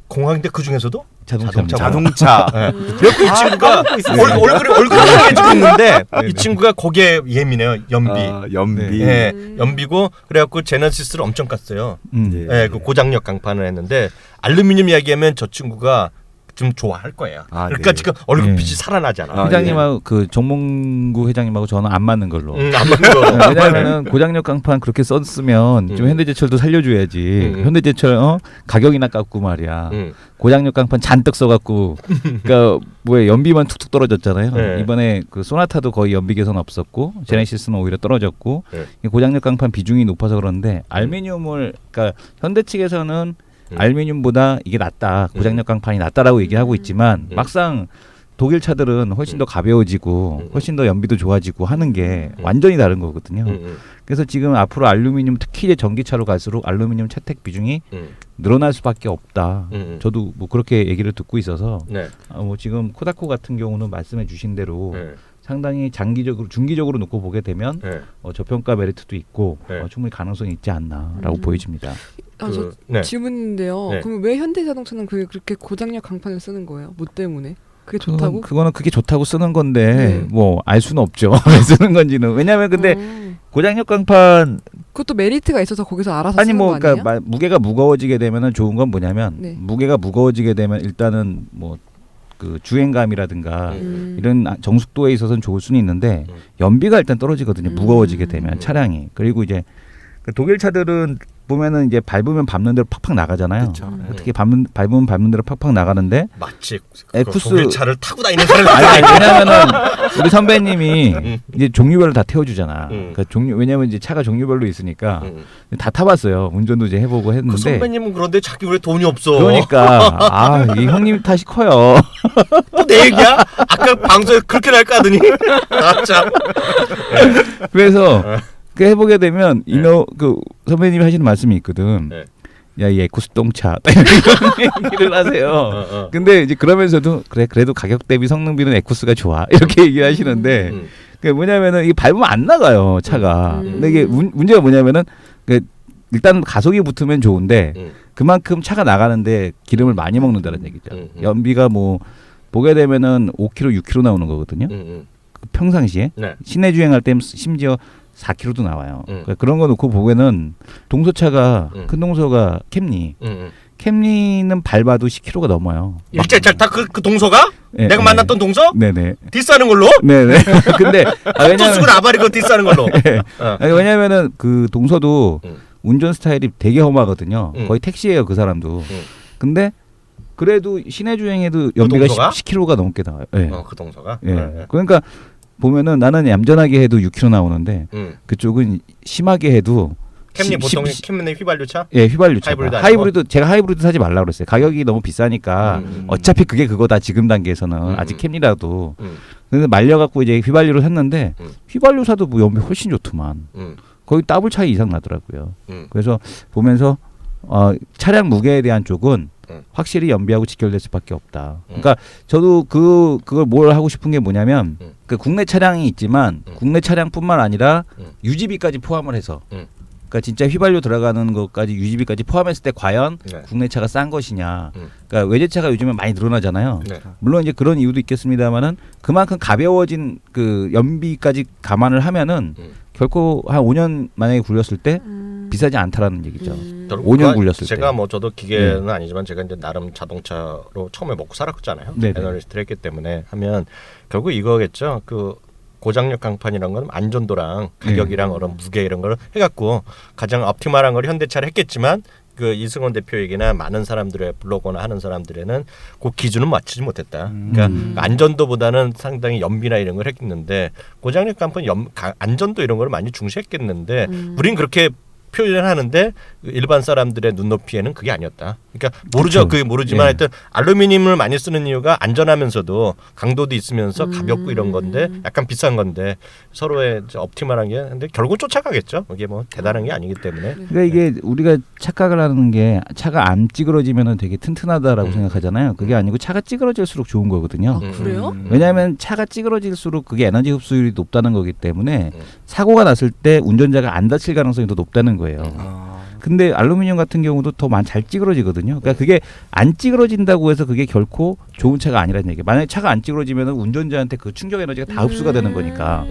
S2: 공학인데 그 중에서도
S4: 자동차.
S2: 네. 이 친구가 얼굴이 빨개지고 있는데 이 친구가 거기에 예민해요. 연비. 네. 연비고 그래갖고 제네시스를 엄청 깠어요. 네. 그 고장력 강판을 했는데 알루미늄 이야기하면 저 친구가 좀 좋아할 거예요. 그러니까 지금 얼굴빛이 살아나잖아.
S3: 회장님하고 그 정몽구 회장님하고 저는 안 맞는 걸로.
S2: 안 맞는 거.
S3: 왜냐하면 고장력 강판 그렇게 썼으면 좀 현대제철도 살려줘야지. 현대제철 가격이나 깎고 말이야. 고장력 강판 잔뜩 써갖고 그러니까 뭐에 연비만 툭툭 떨어졌잖아요.
S2: 네.
S3: 이번에 그 소나타도 거의 연비 개선 없었고 제네시스는 오히려 떨어졌고 고장력 강판 비중이 높아서 그런데 알루미늄을 그러니까 현대 측에서는 알루미늄보다 이게 낫다. 고장력 강판이 낫다라고 얘기하고 있지만 막상 독일 차들은 훨씬 더 가벼워지고 훨씬 더 연비도 좋아지고 하는 게 완전히 다른 거거든요. 그래서 지금 앞으로 알루미늄 특히 이제 전기차로 갈수록 알루미늄 채택 비중이 늘어날 수밖에 없다. 저도 뭐 그렇게 얘기를 듣고 있어서 뭐 지금 코다코 같은 경우는 말씀해 주신 대로 상당히 장기적으로 중기적으로 놓고 보게 되면 저평가 메리트도 있고 충분히 가능성이 있지 않나라고 보여집니다.
S5: 질문인데요. 그럼 왜 현대자동차는 그렇게 고장력 강판을 쓰는 거예요? 뭐 때문에? 그게 좋다고?
S3: 그거는 그게 좋다고 쓰는 건데 뭐 알 수는 없죠. 왜 쓰는 건지는. 왜냐하면 근데 고장력 강판
S5: 그것도 메리트가 있어서 거기서 알아서 쓰는 거 아니에요?
S3: 그러니까 무게가 무거워지게 되면은 좋은 건 뭐냐면 무게가 무거워지게 되면 일단은 뭐 그 주행감이라든가 이런 정숙도에 있어서는 좋을 수는 있는데 연비가 일단 떨어지거든요. 무거워지게 되면 차량이. 그리고 이제 독일 차들은 보면은 이제 밟으면 밟는 대로 팍팍 나가잖아요.
S4: 그쵸.
S3: 어떻게 밟으면 밟는 대로 팍팍 나가는데
S2: 마치
S3: 에쿠스
S2: 독일차를 타고 다니는 사람
S3: 아니 왜냐면은 우리 선배님이 이제 종류별로 다 태워주잖아. 그러니까 왜냐면 이제 차가 종류별로 있으니까 다 타봤어요. 운전도 이제 해보고 했는데.
S2: 그 선배님은 그런데 자기 왜 돈이 없어?
S3: 그러니까 이 형님 탓이 커요.
S2: 또 내 얘기야? 아까 방송에 그렇게 날까 하더니 참.
S3: 그래서 그 해보게 되면 그 선배님이 하시는 말씀이 있거든.
S2: 네.
S3: 야, 이 에쿠스 똥차 이런 얘기를 하세요. 근데 이제 그러면서도 그래도 가격 대비 성능비는 에쿠스가 좋아 이렇게 얘기하시는데 그 뭐냐면은 이게 밟으면 안 나가요 차가. 근데 이게 문제가 뭐냐면은 그 일단 가속이 붙으면 좋은데 그만큼 차가 나가는데 기름을 많이 먹는다는 얘기죠. 연비가 뭐 보게 되면은 5km, 6km 나오는 거거든요. 평상시에
S2: 네.
S3: 시내 주행할 때 심지어 4km도 나와요. 그러니까 그런 거 놓고 보면은 동서차가 큰 동서가 캠리는 밟아도 10km가 넘어요.
S2: 다 그 동서가?
S3: 네,
S2: 내가 만났던 동서?
S3: 네네.
S2: 디스하는 걸로?
S3: 네네. 근데
S2: 토스고 라바리 거 디스하는 걸로.
S3: 아니, 왜냐면은 그 동서도 운전 스타일이 되게 험하거든요. 거의 택시예요 그 사람도. 근데 그래도 시내 주행에도 연비가 10km가 넘게 나와요. 네.
S2: 그 동서가?
S3: 예.
S2: 네.
S3: 그러니까 보면은 나는 얌전하게 해도 6km 나오는데 그쪽은 심하게 해도
S2: 캠리 보통 캠리 휘발유차?
S3: 예, 휘발유차.
S2: 하이브리드
S3: 제가 하이브리드 사지 말라고 그랬어요. 가격이 너무 비싸니까 어차피 그게 그거다 지금 단계에서는 아직 캠리라도. 근데 말려 갖고 이제 휘발유를 샀는데 휘발유사도 뭐 연비 훨씬 좋더만. 거의 더블 차이 이상 나더라고요. 그래서 보면서 차량 무게에 대한 쪽은 확실히 연비하고 직결될 수밖에 없다. 그러니까 저도 그걸 뭘 하고 싶은 게 뭐냐면 그 국내 차량이 있지만 국내 차량뿐만 아니라 유지비까지 포함을 해서 그러니까 진짜 휘발유 들어가는 것까지 유지비까지 포함했을 때 과연 국내 차가 싼 것이냐. 그러니까 외제차가 요즘에 많이 늘어나잖아요. 물론 이제 그런 이유도 있겠습니다만은 그만큼 가벼워진 그 연비까지 감안을 하면은 결코 한 5년 만약에 굴렸을 때 비싸지 않다라는 얘기죠. 5년 굴렸을 때.
S2: 제가 뭐 저도 기계는 아니지만 제가 이제 나름 자동차로 처음에 먹고 살았잖아요. 애널리스트를 했기 때문에 하면 결국 이거겠죠. 그 고장력 강판이란 건 안전도랑 가격이랑 그런 무게 이런 걸 해갖고 가장 옵티멀한 걸 현대차를 했겠지만 그 이승원 대표에게나 많은 사람들의 블로거나 하는 사람들에는 그 기준은 맞추지 못했다. 그러니까 안전도보다는 상당히 연비나 이런 걸 했겠는데 고장력 강판 안전도 이런 걸 많이 중시했겠는데 우린 그렇게 표현을 하는데 일반 사람들의 눈높이에는 그게 아니었다. 그러니까 모르죠. 그게 모르지만 하여튼 알루미늄을 많이 쓰는 이유가 안전하면서도 강도도 있으면서 가볍고 이런 건데 약간 비싼 건데 서로의 옵티멀한 게 근데 결국 쫓아가겠죠. 이게 뭐 대단한 게 아니기 때문에.
S3: 그러니까 이게 우리가 착각을 하는 게 차가 안 찌그러지면은 되게 튼튼하다라고 생각하잖아요. 그게 아니고 차가 찌그러질수록 좋은 거거든요.
S5: 그래요?
S3: 왜냐하면 차가 찌그러질수록 그게 에너지 흡수율이 높다는 거기 때문에 사고가 났을 때 운전자가 안 다칠 가능성이 더 높다는 거예요. 근데 알루미늄 같은 경우도 더 잘 찌그러지거든요. 그러니까 그게 안 찌그러진다고 해서 그게 결코 좋은 차가 아니라는 얘기예요. 만약에 차가 안 찌그러지면 운전자한테 그 충격 에너지가 다 흡수가 되는 거니까.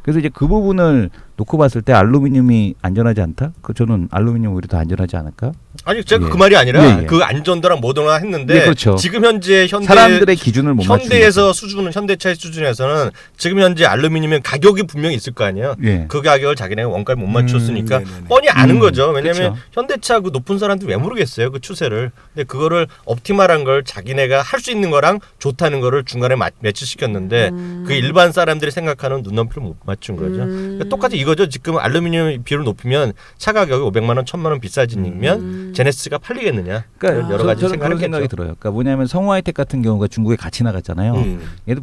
S3: 그래서 이제 그 부분을 놓고 봤을 때 알루미늄이 안전하지 않다? 그 저는 알루미늄 오히려 더 안전하지 않을까?
S2: 아니 제가 그 말이 아니라 그 안전도랑 뭐더나 했는데
S3: 그렇죠.
S2: 지금 현재
S3: 사람들의 기준을 못 맞추는
S2: 현대에서 수준은 현대차의 수준에서는 지금 현재 알루미늄은 가격이 분명히 있을 거 아니에요. 그 가격을 자기네가 원가에 못 맞췄으니까 뻔히 아는 거죠. 왜냐하면
S3: 그렇죠.
S2: 현대차 그 높은 사람들 왜 모르겠어요 그 추세를. 근데 그거를 옵티멀한 걸 자기네가 할 수 있는 거랑 좋다는 거를 중간에 매치시켰는데 그 일반 사람들이 생각하는 눈높이를 못 맞춘 거죠. 그러니까 똑같이 이거죠. 지금 알루미늄 비율을 높이면 차 가격이 500만 원, 1000만 원 비싸지면 제네시스가 팔리겠느냐.
S3: 그러니까
S2: 여러 가지
S3: 저는 그런 생각이 들어요. 그러니까 뭐냐면 성우하이텍 같은 경우가 중국에 같이 나갔잖아요. 얘도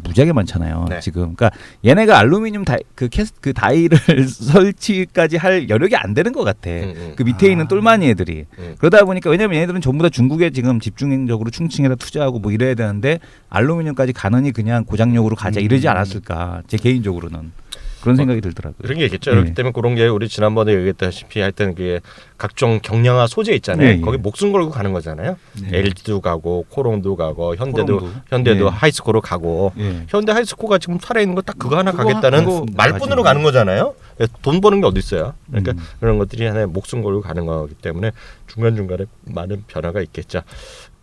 S3: 무지하게 많잖아요. 지금. 그러니까 얘네가 알루미늄 그 다이를 설치까지 할 여력이 안 되는 것 같아. 그 밑에 있는 똘마니 애들이. 그러다 보니까 왜냐면 얘네들은 전부 다 중국에 지금 집중적으로 충칭에다 투자하고 뭐 이래야 되는데 알루미늄까지 가느니 그냥 고장력으로 가자 이러지 않았을까. 제 개인적으로는. 그런 생각이 들더라고요.
S2: 그런 게 있겠죠. 그렇기 때문에 그런 게 우리 지난번에 얘기했다시피 하여튼 그게 각종 경량화 소재 있잖아요. 거기 목숨 걸고 가는 거잖아요. LG도 가고 코롱도 가고 현대도 하이스코로 가고 현대 하이스코가 지금 살아있는 거 딱 그거 하나 가겠다는 말뿐으로 가는 거잖아요. 돈 버는 게 어디 있어요. 그러니까 그런 것들이 하나의 목숨 걸고 가는 거기 때문에 중간중간에 많은 변화가 있겠죠.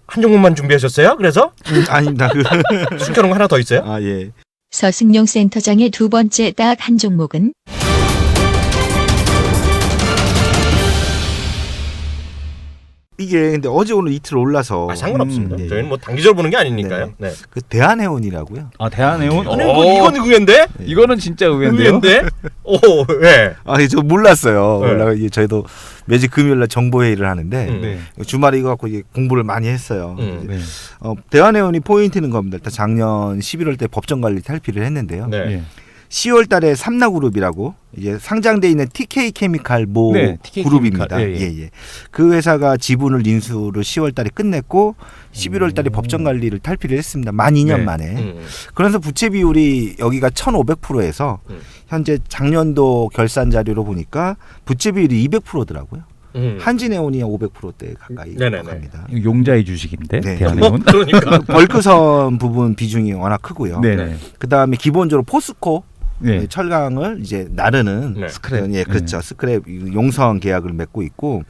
S2: 한 종목만 준비하셨어요? 그래서?
S4: 아닙니다.
S2: 숨겨놓은 거 하나 더 있어요?
S4: 아 예.
S6: 서승용 센터장의 두 번째 딱 한 종목은
S4: 이게 근데 어제 오늘 이틀 올라서
S2: 상관없습니다.
S4: 네.
S2: 저희는 뭐 단기적으로 보는 게 아니니까요. 네.
S4: 그 대한해운이라고요.
S3: 아 대한해운?
S2: 이건 의외인데?
S3: 이거는 진짜 의외인데요.
S2: 의외인데? 오, 왜?
S4: 저 몰랐어요.
S2: 네.
S4: 몰라 저희도 매주 금요일날 정보 회의를 하는데
S3: 네.
S4: 주말에 이거 갖고 이제 공부를 많이 했어요.
S3: 네.
S4: 대한해운이 포인트는 겁니다. 일단 작년 11월 때 법정 관리 탈피를 했는데요.
S2: 네.
S3: 예.
S4: 10월 달에 삼나그룹이라고 이제 상장돼 있는 TK 케미칼 모
S3: 네, TK
S4: 그룹입니다.
S3: 케미칼.
S4: 예. 그 회사가 지분을 인수를 10월 달에 끝냈고 11월 달에 법정 관리를 탈피를 했습니다. 만 2년
S3: 네.
S4: 만에. 그래서 부채 비율이 여기가 1,500%에서 현재 작년도 결산 자료로 보니까 부채 비율이 200%더라고요. 한진해운이 500%대 가까이 갑니다.
S3: 용자의 주식인데
S4: 네.
S3: 대한해운.
S2: 그러니까.
S4: 벌크선 부분 비중이 워낙 크고요.
S3: 네네.
S4: 그다음에 기본적으로 포스코
S3: 네.
S4: 철강을 이제 나르는
S2: 네.
S3: 스크랩.
S4: 예, 그렇죠. 스크랩 용선 계약을 맺고 있고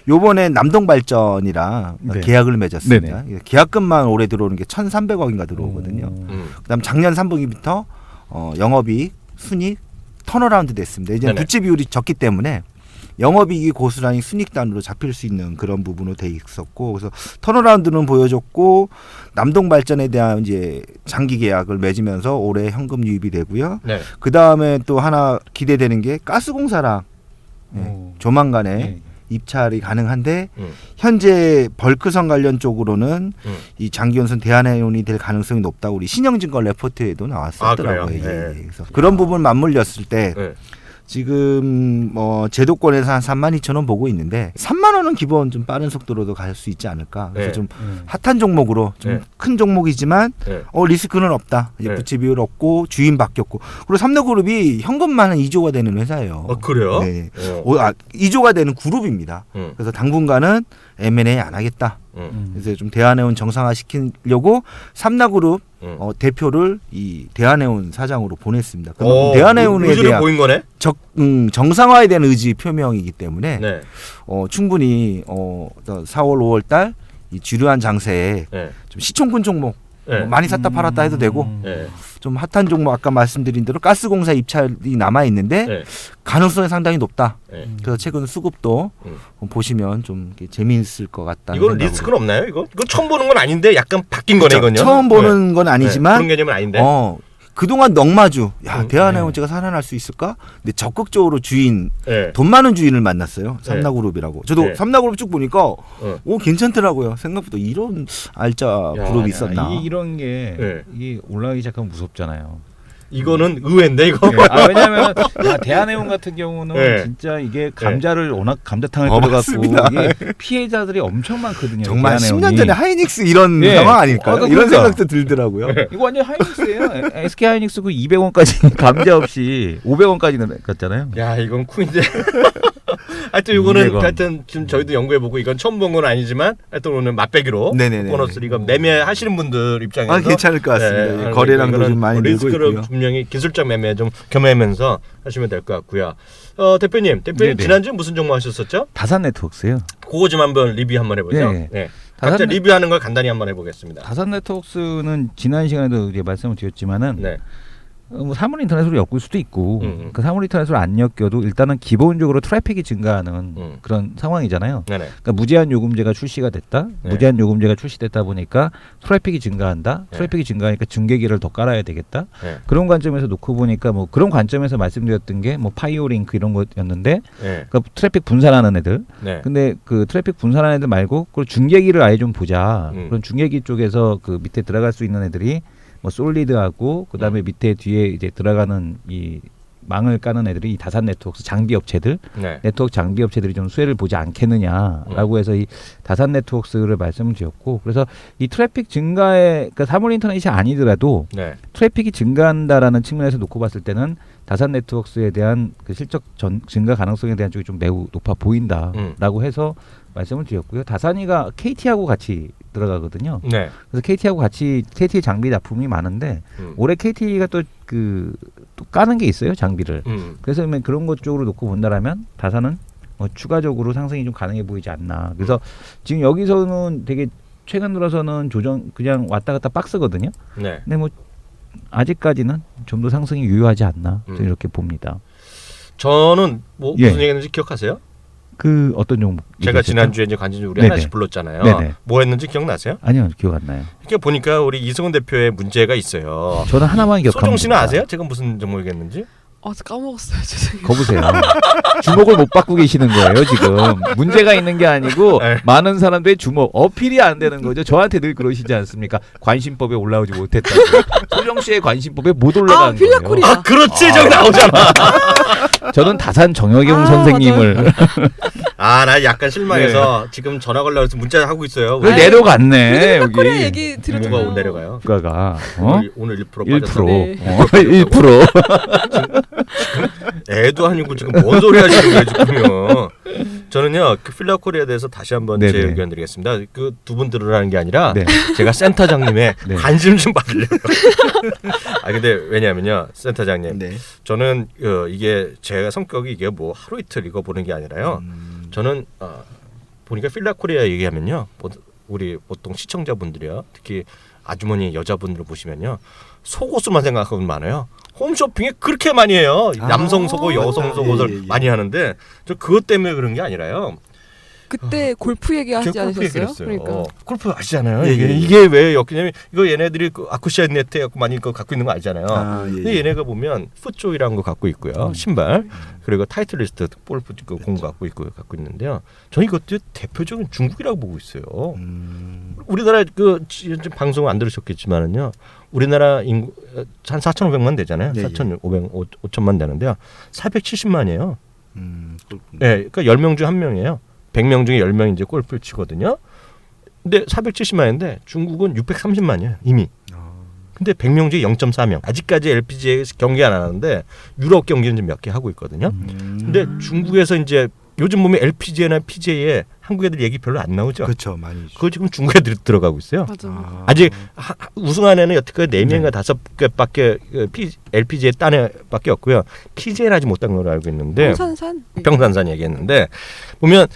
S4: 요번에 남동발전이랑
S3: 네.
S4: 계약을 맺었습니다.
S3: 네네.
S4: 계약금만 올해 들어오는 게 1,300억인가 들어오거든요. 그다음 작년 3분기부터 영업이익, 순이익 턴어라운드 됐습니다. 이제
S2: 네네.
S4: 부채 비율이 적기 때문에 영업이익이 고스란히 순익단으로 잡힐 수 있는 그런 부분으로 돼 있었고 그래서 턴어라운드는 보여줬고 남동발전에 대한 이제 장기 계약을 맺으면서 올해 현금 유입이 되고요.
S2: 네.
S4: 그 다음에 또 하나 기대되는 게 가스공사랑 조만간에
S3: 네.
S4: 입찰이 가능한데 현재 벌크선 관련 쪽으로는 이 장기연선 대한해운이 될 가능성이 높다고 우리 신영증권 레포트에도 나왔었더라고요.
S2: 그래요?
S4: 예. 그래서 그런 부분 맞물렸을 때
S2: 네.
S4: 지금 제도권에서 한 32,000원 보고 있는데 3만 원은 기본 좀 빠른 속도로도 갈 수 있지 않을까. 그래서
S2: 네.
S4: 좀 핫한 종목으로 좀
S2: 네.
S4: 큰 종목이지만
S2: 네.
S4: 리스크는 없다. 이제
S2: 네.
S4: 부채 비율 없고 주인 바뀌었고 그리고 삼성그룹이 현금만 한 2조가 되는 회사예요.
S2: 그래요?
S4: 네. 2조가 되는 그룹입니다. 그래서 당분간은 M&A 안 하겠다. 그래서 좀 대한해운 정상화 시키려고 삼나그룹 대표를 이 대한해운 사장으로 보냈습니다. 그럼 대한해운에
S2: 의지를
S4: 대한
S2: 보인 거네.
S4: 정상화에 대한 의지 표명이기 때문에
S2: 네.
S4: 충분히 4월 5월 달 이 주류한 장세에
S2: 네.
S4: 좀 시총군 종목
S2: 네.
S4: 많이 샀다 팔았다 해도 되고
S2: 네.
S4: 좀 핫한 종목 아까 말씀드린 대로 가스공사 입찰이 남아 있는데
S2: 네.
S4: 가능성이 상당히 높다.
S2: 네.
S4: 그래서 최근 수급도 보시면 좀 재미있을 것 같다.
S2: 이거는 리스크는 없나요? 이거 처음 보는 건 아닌데 약간 바뀐 거네 이건요.
S4: 처음 보는 건 아니지만
S2: 그런 개념은 아닌데.
S4: 그동안 넉마주 대한해운 제가 살아날 수 있을까? 근데 적극적으로 주인 돈 많은 주인을 만났어요. 삼나그룹이라고. 저도 삼나그룹 쭉 보니까 괜찮더라고요. 생각보다 이런 알짜 그룹이 있었나.
S3: 이런 게 이게 올라가기 시작하면 무섭잖아요.
S2: 이거는 의외인데 이거.
S3: 왜냐하면 대한해운 같은 경우는 진짜 이게 감자를 워낙 감자탕을 끓여갖고 이게 피해자들이 엄청 많거든요.
S4: 정말
S3: 대한해운이.
S4: 10년 전에 하이닉스 이런 상황 아닐까요? 이런 생각도 들더라고요.
S3: 이거 완전 하이닉스예요. SK 하이닉스 그 200원까지 감자 없이 500원까지 갔잖아요.
S2: 야 이건 쿵인데. 하여튼 이거는 하여튼 지금 저희도 연구해보고 이건 처음 본 건 아니지만 하여튼 오늘 맛배기로 보너스를 이거 매매하시는 분들 입장에서
S4: 괜찮을 것 같습니다. 거래량도 좀 많이 늘고 있고요.
S2: 분명히 기술적 매매 좀 겸하면서 하시면 될 것 같고요. 대표님 지난주에 무슨 종목 하셨었죠?
S3: 다산네트워크스요.
S2: 그거 좀 한번 리뷰 한번 해보죠. 네. 각자 리뷰하는 걸 간단히 한번 해보겠습니다.
S3: 다산네트워크스는 지난 시간에도 이제 말씀을 드렸지만은 뭐 사물인터넷으로 엮을 수도 있고 그 사물인터넷으로 안 엮여도 일단은 기본적으로 트래픽이 증가하는 그런 상황이잖아요. 그러니까 무제한 요금제가 출시가 됐다. 무제한 요금제가 출시됐다 보니까 트래픽이 증가한다. 트래픽이 증가하니까 중계기를 더 깔아야 되겠다. 그런 관점에서 놓고 보니까 뭐 그런 관점에서 말씀드렸던 게 뭐 파이오링크 이런 거였는데 그러니까 트래픽 분산하는 애들. 근데 그 트래픽 분산하는 애들 말고 그 중계기를 아예 좀 보자. 그런 중계기 쪽에서 그 밑에 들어갈 수 있는 애들이 뭐 솔리드하고 그다음에 밑에 뒤에 이제 들어가는 이 망을 까는 애들이 이 다산 네트워크 장비 업체들, 네트워크 장비 업체들이 좀 수혜를 보지 않겠느냐라고 해서 이 다산 네트워크를 말씀을 드렸고 그래서 이 트래픽 증가에 그러니까 사물 인터넷이 아니더라도 트래픽이 증가한다라는 측면에서 놓고 봤을 때는 다산 네트워크에 대한 그 실적 증가 가능성에 대한 쪽이 좀 매우 높아 보인다라고 해서 말씀을 드렸고요. 다산이가 KT하고 같이 들어가거든요. 그래서 KT하고 같이 KT 장비 납품이 많은데 올해 KT가 또 까는 게 있어요 장비를. 그래서 그런 것 쪽으로 놓고 본다라면 다산은 추가적으로 상승이 좀 가능해 보이지 않나. 그래서 지금 여기서는 되게 최근 들어서는 그냥 왔다 갔다 박스거든요. 근데 뭐 아직까지는 좀 더 상승이 유효하지 않나 이렇게 봅니다.
S2: 저는 무슨 얘기했는지 기억하세요?
S3: 그 어떤 종목?
S2: 제가
S3: 얘기하셨죠?
S2: 지난주에 이제 관심주 우리
S3: 네네.
S2: 하나씩 불렀잖아요.
S3: 네네.
S2: 뭐 했는지 기억나세요?
S3: 아니요, 기억 안 나요.
S2: 이렇게 보니까 우리 이승훈 대표의 문제가 있어요.
S3: 저는 하나만 기억합니다.
S2: 소정 씨는 아세요? 제가 무슨 종목이겠는지?
S5: 저 까먹었어요. 죄송해요.
S3: 거보세요. 주목을 못 받고 계시는 거예요 지금. 문제가 있는 게 아니고
S2: 네.
S3: 많은 사람들의 주목 어필이 안 되는 거죠. 저한테 늘 그러시지 않습니까? 관심법에 올라오지 못했다고. 소정 씨의 관심법에 못 올라간 거예요.
S5: 필라코리아.
S2: 아 그렇지 저기 나오잖아.
S3: 저는 다산 정혁용 선생님을
S2: 나 약간 실망해서 지금 전화 걸려고 해서 문자 하고 있어요.
S3: 왜 내려갔네 여기.
S5: 필라코리아 얘기 들었잖아요.
S2: 누가 내려가요?
S3: 국가가
S2: 오늘 1%
S3: 1%.
S2: 빠졌어.
S5: 네.
S3: 1%.
S2: 애도 아니고 지금 뭔 소리 하시는 거예요 지금요. 저는요 그 필라코리아에 대해서 다시 한번 제
S3: 네네.
S2: 의견 드리겠습니다. 그 두 분 들으라는 게 아니라
S3: 네.
S2: 제가 센터장님의
S3: 네.
S2: 관심 좀 받으려고. 근데 왜냐면요 센터장님
S4: 네.
S2: 저는 이게 제가 성격이 이게 뭐 하루 이틀 이거 보는 게 아니라요. 저는 보니까 필라코리아 얘기하면요 우리 보통 시청자분들이요 특히 아주머니 여자분들 보시면요 속옷수만 생각하면 많아요. 홈쇼핑에 그렇게 많이 해요. 남성 속옷, 여성 속옷을 많이 하는데 저 그것 때문에 그런 게 아니라요.
S5: 그때 골프 얘기하지
S2: 제가 골프 얘기를
S5: 않으셨어요?
S2: 했어요.
S5: 그러니까.
S2: 골프 아시잖아요.
S4: 예,
S2: 이게,
S4: 예, 예.
S2: 이게 왜 엮이냐면 이거 얘네들이 그 아쿠시아 네트 갖고 많이 그거 갖고 있는 거 알잖아요. 근데 얘네가 보면 풋조이라는 거 갖고 있고요. 신발 그리고 타이틀리스트 골프 그 공 갖고 있는데요. 저는 이것도 대표적인 중국이라고 보고 있어요. 우리나라 그 지금 방송 안 들으셨겠지만은요. 우리나라 인구 한 4,500만 되잖아요.
S4: 예, 예.
S2: 5천만 되는데요. 470만이에요. 네, 그러니까 10명 중 1명이에요. 100명 중에 10명이 이제 골프를 치거든요. 근데 470만인데 중국은 630만이에요. 이미. 근데 100명 중에 0.4명. 아직까지 LPGA 경기 안 하는데 유럽 경기는 좀 몇 개 하고 있거든요. 근데 중국에서 이제 요즘 보면 LPGA나 PGA에 한국 애들 얘기 별로 안 나오죠.
S4: 그렇죠, 많이.
S2: 그거 지금 중국 애들이 들어가고 있어요.
S5: 맞아.
S2: 아직 우승한 애는 여태까지 4명인가 5개밖에 LPGA 딴 애밖에 없고요. PGA는 아직 못 딴 걸로 알고 있는데
S5: 평산산.
S2: 평산산 얘기했는데 보면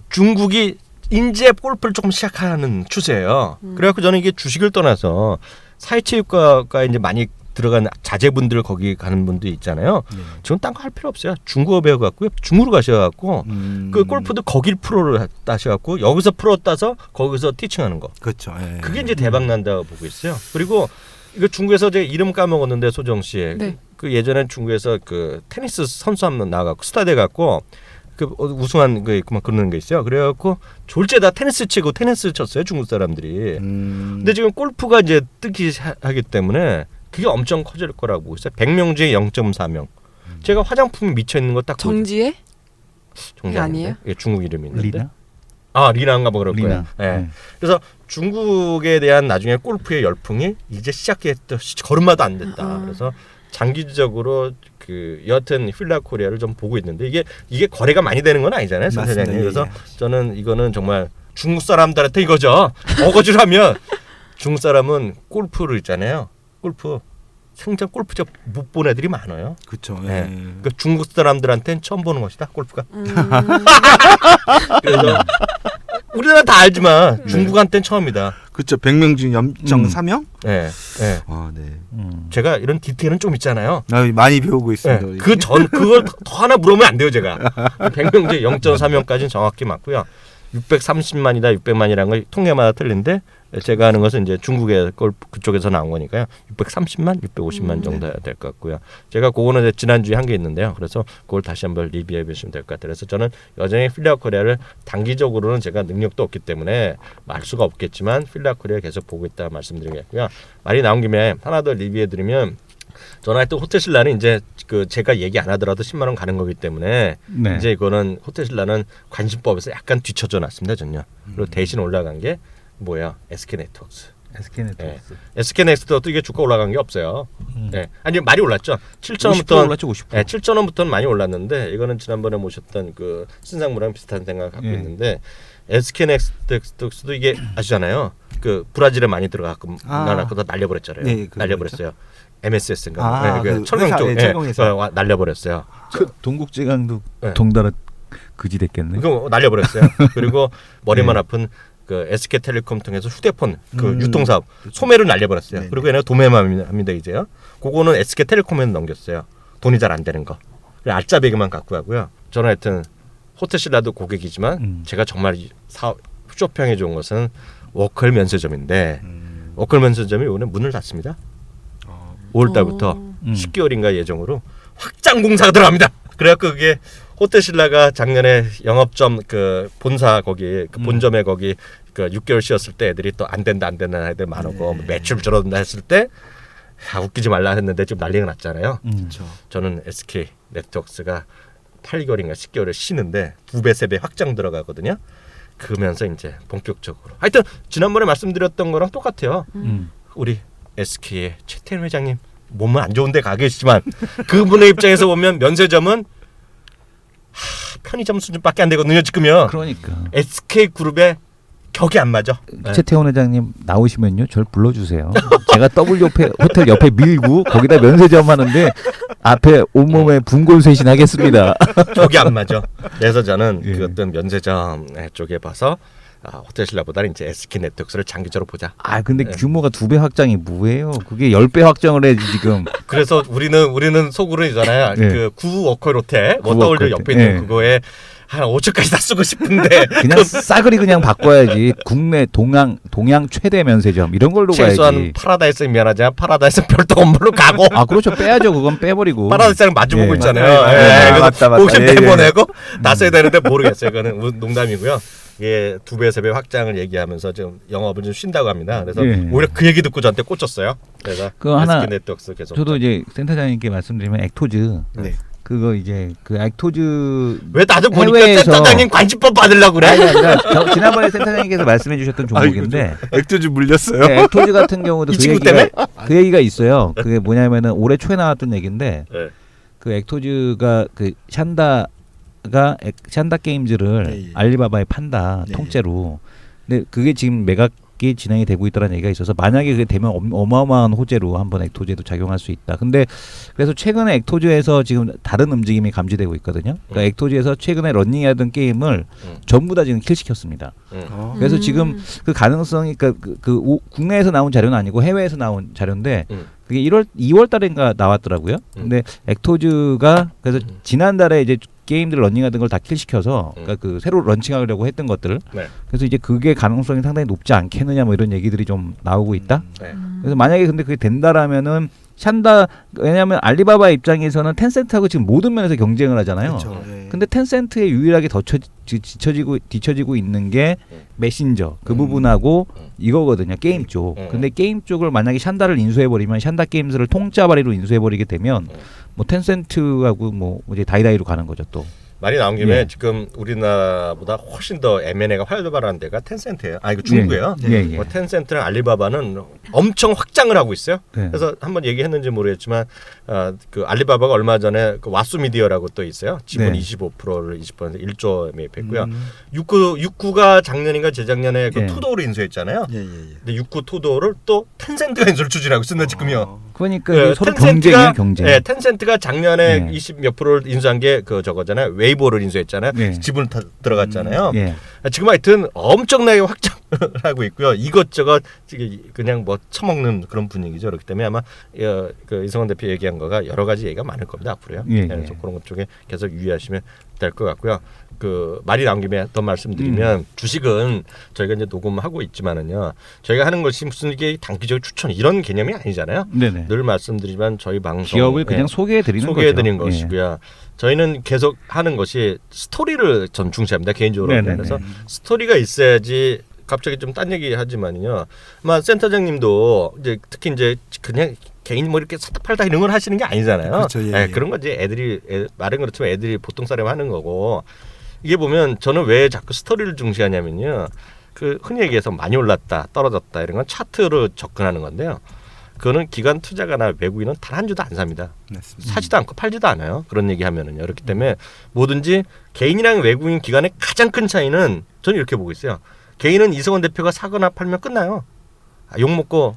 S2: 중국이 인제 골프를 조금 시작하는 추세예요. 그래갖고 저는 이게 주식을 떠나서 사회체육과가 이제 많이 들어간 자제분들 거기 가는 분도 있잖아요. 저는 딴 거 할 필요 없어요. 중국어 배워갖고요. 중으로 가셔갖고 그 골프도 거길 프로를 따셔갖고 여기서 프로 따서 거기서 티칭하는 거.
S4: 그렇죠. 예.
S2: 그게 이제 대박 난다고 보고 있어요. 그리고 이거 중국에서 제가 이름 까먹었는데 소정 씨,
S5: 네.
S2: 그 예전에 중국에서 그 테니스 선수 한번 나가고 스타돼 갖고 그 우승한 거 있고 막 그러는 게 있어요. 그래갖고 졸제 다 테니스 치고 테니스 쳤어요 중국 사람들이. 근데 지금 골프가 이제 뜨기 하기 때문에 그게 엄청 커질 거라고 보고 있어요. 100명 중에 0.4명. 제가 화장품이 미쳐 있는 거 딱
S5: 정지혜?
S2: 정지
S5: 아니에요?
S2: 예, 중국 이름이 있는데.
S3: 리나?
S2: 리나인가 뭐 그럴
S3: 리나.
S2: 거예요. 네. 그래서 중국에 대한 나중에 골프의 열풍이 이제 시작했다. 걸음마도 안 됐다. 그래서 장기적으로 그 여하튼 필라코리아를 좀 보고 있는데 이게 거래가 많이 되는 건 아니잖아요, 선생님. 그래서 저는 이거는 정말 중국 사람들한테 이거죠. 어거지라면 중국 사람은 골프를 있잖아요. 골프 생전 골프장 못 본 애들이 많아요.
S4: 그렇죠.
S2: 네. 그러니까 중국 사람들한테는 처음 보는 것이다 골프가. 그래서 우리나라 다 알지만 중국한테는 처음이다.
S4: 그렇죠. 100명 중 0.4명?
S2: 네. 네.
S4: 네.
S2: 제가 이런 디테일은 좀 있잖아요.
S4: 많이 배우고 있습니다.
S2: 네. 그걸 더 하나 물으면 안 돼요, 제가. 100명 중에 0.4명까지는 정확히 맞고요. 630만이다, 600만이라는 거 통계마다 틀린데 제가 하는 것은 이제 중국의 그쪽에서 나온 거니까요. 630만, 650만 정도 해야 될 것 같고요. 제가 그거는 지난주에 한 게 있는데요. 그래서 그걸 다시 한번 리뷰해 보시면 될 것 같아요. 그래서 저는 여전히 필라코리아를 단기적으로는 제가 능력도 없기 때문에 말 수가 없겠지만 필라코리아 계속 보고 있다 말씀드리겠고요. 말이 나온 김에 하나 더 리뷰해 드리면 저는 하여튼 호텔신라는 이제 그 제가 얘기 안 하더라도 10만 원 가는 거기 때문에
S3: 네.
S2: 이제 이거는 호텔신라는 관심법에서 약간 뒤쳐져 놨습니다, 전요. 그리고 대신 올라간 게 뭐야? SK네트워크스.
S3: SK네트워크스.
S2: SK네트워크도 이게 주가 올라간 게 없어요. 네. 아니 많이 올랐죠.
S3: 50% 올랐죠, 50%.
S2: 네, 7,000원부터는 많이 올랐는데 이거는 지난번에 모셨던 그 신상무랑 비슷한 생각 갖고 있는데 SK네트워크스도 이게 아시잖아요. 그 브라질에 많이 들어가고 나라고도 날려버렸잖아요.
S4: 네,
S2: 날려버렸어요. MSS인가? 그
S4: 그
S2: 철강 쪽
S4: 철강에서
S2: 날려버렸어요.
S3: 그 동국제강도
S2: 네.
S3: 동달아 그지 됐겠네.
S2: 그거 날려버렸어요. 그리고 머리만 아픈 그 SK텔레콤 통해서 휴대폰 그 유통사업 소매를 날려버렸어요. 그리고 얘네가 도매만 합니다 이제요. 그거는 SK텔레콤에 넘겼어요. 돈이 잘 안 되는 거. 알짜배기만 갖고 가고요. 저는 하여튼 호텔신라도 고객이지만 제가 정말 쇼핑해 좋은 것은 워컬 면세점인데 워컬 면세점이 오늘 문을 닫습니다. 5월달부터 10개월인가 예정으로 확장 공사가 들어갑니다. 그래갖고 그게 호텔신라가 작년에 영업점 그 본사 거기 그 본점에 거기 그 6개월 쉬었을 때 애들이 또 안 된다 애들 많고 매출 줄어든다 했을 때 웃기지 말라 했는데 좀 난리가 났잖아요. 저는 SK 네트워크스가 8개월인가 10개월을 쉬는데 2배 3배 확장 들어가거든요. 그러면서 이제 본격적으로 하여튼 지난번에 말씀드렸던 거랑 똑같아요. 우리 SK의 최태현 회장님 몸은 안 좋은데 가 계시지만 그분의 입장에서 보면 면세점은 편의점 수준밖에 안 되거든요 지금요.
S3: 그러니까
S2: SK그룹의 격이 안 맞아.
S3: 최태원 회장님 나오시면요, 절 불러주세요. 제가 W 호텔 옆에 밀고 거기다 면세점 하는데 앞에 온몸에 분골쇄신 하겠습니다.
S2: 격이 안 맞아. 그래서 저는 그 어떤 면세점 쪽에 봐서 호텔신라보다는 이제 SK 네트워크스를 장기적으로 보자.
S3: 근데 규모가 2배 확장이 뭐예요? 그게 10배 확장을 해 지금.
S2: 그래서 우리는 속으로 있잖아요. 그 구 워컬 호텔 워터월드 옆에 있는 그거에 한 5초까지 다 쓰고 싶은데
S3: 그냥 싸그리 그냥 바꿔야지. 국내 동양 최대 면세점 이런 걸로 가야지.
S2: 최소한 파라다이스 미안하지만 파라다이스 별도 건물로 가고.
S3: 그렇죠. 빼야죠. 그건 빼버리고.
S2: 파라다이스랑 마주보고 있잖아요.
S4: 맞다.
S2: 혹시 내보내고 놨어야 되는데 모르겠어요. 그거는 농담이고요. 예, 2배 3배 확장을 얘기하면서 지금 영업을 좀 쉰다고 합니다. 그래서 오히려 그 얘기 듣고 저한테 꽂혔어요. 그래서
S3: 그 하나
S2: 네트워크스 계속.
S3: 저도 이제 센터장님께 말씀드리면 액토즈. 그거 이제 그 액토즈
S2: 왜 나도 보니까 센터장님 관심법 받으려고 그래?
S3: 아니, 지난번에 센터장님께서 말씀해 주셨던 종목인데
S4: 액토즈 물렸어요.
S3: 네, 액토즈 같은 경우도 그 얘기가 있어요. 그게 뭐냐면은 올해 초에 나왔던 얘기인데 그 액토즈가 그 샨다 게임즈를 알리바바에 판다 통째로. 근데 그게 지금 매각이 진행이 되고 있다는 얘기가 있어서 만약에 그게 되면 어마어마한 호재로 한번 액토즈에도 작용할 수 있다. 근데 그래서 최근에 액토즈에서 지금 다른 움직임이 감지되고 있거든요. 그러니까 액토즈에서 최근에 러닝하던 게임을 전부 다 지금 킬시켰습니다. 그래서 지금 그 가능성이 국내에서 나온 자료는 아니고 해외에서 나온 자료인데 그게 2월 달인가 나왔더라고요. 근데 액토즈가 그래서 지난달에 이제 게임들 러닝하던 걸 다 킬시켜서 그러니까 그 새로 런칭하려고 했던 것들을 그래서 이제 그게 가능성이 상당히 높지 않겠느냐 뭐 이런 얘기들이 좀 나오고 있다. 그래서 만약에 근데 그게 된다라면은 샨다 왜냐하면 알리바바 입장에서는 텐센트하고 지금 모든 면에서 경쟁을 하잖아요. 근데 텐센트에 유일하게 뒤처지고 있는 게 메신저 그 부분하고 이거거든요. 게임 쪽. 근데 게임 쪽을 만약에 샨다를 인수해버리면 샨다 게임즈를 통짜발이로 인수해버리게 되면 뭐 텐센트하고 뭐 이제 다이다이로 가는 거죠 또.
S2: 말이 나온 김에 지금 우리나라보다 훨씬 더 M&A가 활발한 데가 텐센트예요. 이거 중국이에요. 뭐 텐센트랑 알리바바는 엄청 확장을 하고 있어요. 그래서 한번 얘기했는지 모르겠지만 그 알리바바가 얼마 전에 그 왓수미디어라고 또 있어요. 지분 25%를 20% 1조 매입했고요. 육구가 작년인가 재작년에 그 투도를 인수했잖아요. 근데 육구 투도를 또 텐센트가 인수를 추진하고 있습니다. 지금요.
S3: 그러니까 서로 경쟁이에요, 경쟁.
S2: 네, 텐센트가 작년에 20몇 %를 인수한 게 그 저거잖아요. 웨이보를 인수했잖아요. 지분 들어갔잖아요. 지금 하여튼 엄청나게 확장을 하고 있고요. 이것저것 그냥 뭐 처먹는 그런 분위기죠. 그렇기 때문에 아마 그 이성원 대표 얘기한 거가 여러 가지 얘기가 많을 겁니다. 앞으로요. 그래서 그런 것 쪽에 계속 유의하시면 될 것 같고요. 그 말이 나온 김에 더 말씀드리면 주식은 저희가 이제 녹음하고 있지만은요. 저희가 하는 것이 무슨 이게 단기적 추천 이런 개념이 아니잖아요. 늘 말씀드리지만 저희 방송
S3: 기업을 그냥 소개해드리는
S2: 것이고요. 저희는 계속 하는 것이 스토리를 전 중시합니다. 개인적으로. 그래서 스토리가 있어야지. 갑자기 좀 딴 얘기 하지만요. 아마 센터장님도 이제 특히 이제 그냥 개인 뭐 이렇게 사다 팔다 이런 걸 하시는 게 아니잖아요.
S4: 그렇죠,
S2: 그런 거지 말은 그렇지만 애들이 보통 사람 하는 거고. 이게 보면 저는 왜 자꾸 스토리를 중시하냐면요. 그 흔히 얘기해서 많이 올랐다, 떨어졌다 이런 건 차트로 접근하는 건데요. 그거는 기관 투자가나 외국인은 단 한 주도 안 삽니다. 사지도 않고 팔지도 않아요. 그런 얘기하면은요. 그렇기 때문에 뭐든지 개인이랑 외국인 기관의 가장 큰 차이는 저는 이렇게 보고 있어요. 개인은 이성원 대표가 사거나 팔면 끝나요. 욕먹고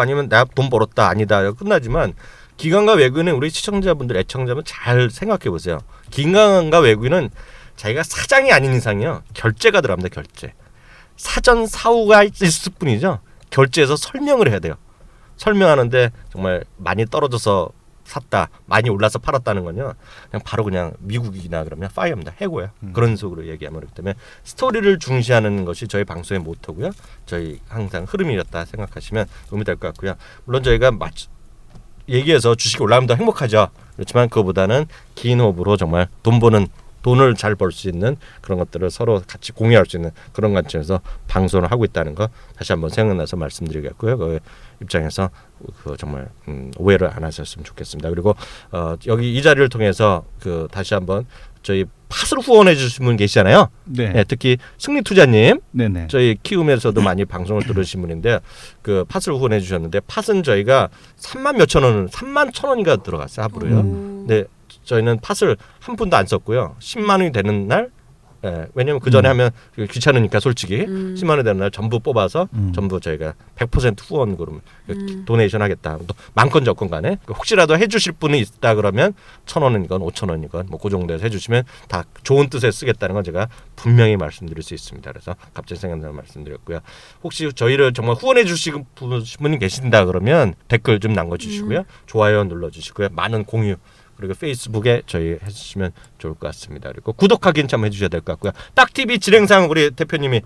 S2: 아니면 나 돈 벌었다 아니다 끝나지만 기관과 외국인은 우리 시청자분들 애청자분 잘 생각해 보세요. 기관과 외국인은 자기가 사장이 아닌 이상이요. 결제가 들어갑니다. 결제. 사전 사후가 있을 뿐이죠. 결제해서 설명을 해야 돼요. 설명하는데 정말 많이 떨어져서 샀다, 많이 올라서 팔았다는 건요, 그냥 바로 그냥 미국이나 그러면 파이어입니다. 해고야. 그런 식으로 얘기하면 그렇기 때문에 스토리를 중시하는 것이 저희 방송의 모토고요. 저희 항상 흐름이었다 생각하시면 도움이 될 것 같고요. 물론 저희가 얘기해서 주식이 올라가면 더 행복하죠. 그렇지만 그거보다는 긴 호흡으로 정말 돈을 잘 벌 수 있는 그런 것들을 서로 같이 공유할 수 있는 그런 관점에서 방송을 하고 있다는 거 다시 한번 생각나서 말씀드리겠고요. 그 입장에서 정말 오해를 안 하셨으면 좋겠습니다. 그리고 여기 이 자리를 통해서 다시 한번 저희 팟을 후원해 주신 분 계시잖아요.
S3: 네.
S2: 네, 특히 승리투자님,
S3: 네네.
S2: 저희 키움에서도 많이 방송을 들으신 분인데 그 팟을 후원해 주셨는데 팟은 저희가 3만 몇천 원, 3만 천 원인가 들어갔어요 합으로요. 근데 저희는 팟을 한 푼도 안 썼고요. 10만 원이 되는 날, 왜냐면 그 전에 하면 귀찮으니까 솔직히 10만 원이 되는 날 전부 뽑아서 전부 저희가 100% 후원으로 도네이션 하겠다. 또 많건 적건 간에 혹시라도 해주실 분이 있다 그러면 1,000원이건 5,000원이건 뭐 그 정도에서 해주시면 다 좋은 뜻에 쓰겠다는 건 제가 분명히 말씀드릴 수 있습니다. 그래서 갑자기 생각나서 말씀드렸고요. 혹시 저희를 정말 후원해 주시는 분이 계신다 그러면 댓글 좀 남겨주시고요. 좋아요 눌러주시고요. 많은 공유 그리고 페이스북에 저희 해주시면 좋을 것 같습니다. 그리고 구독하기는 참 해주셔야 될 것 같고요. 딱TV 진행상 우리 대표님이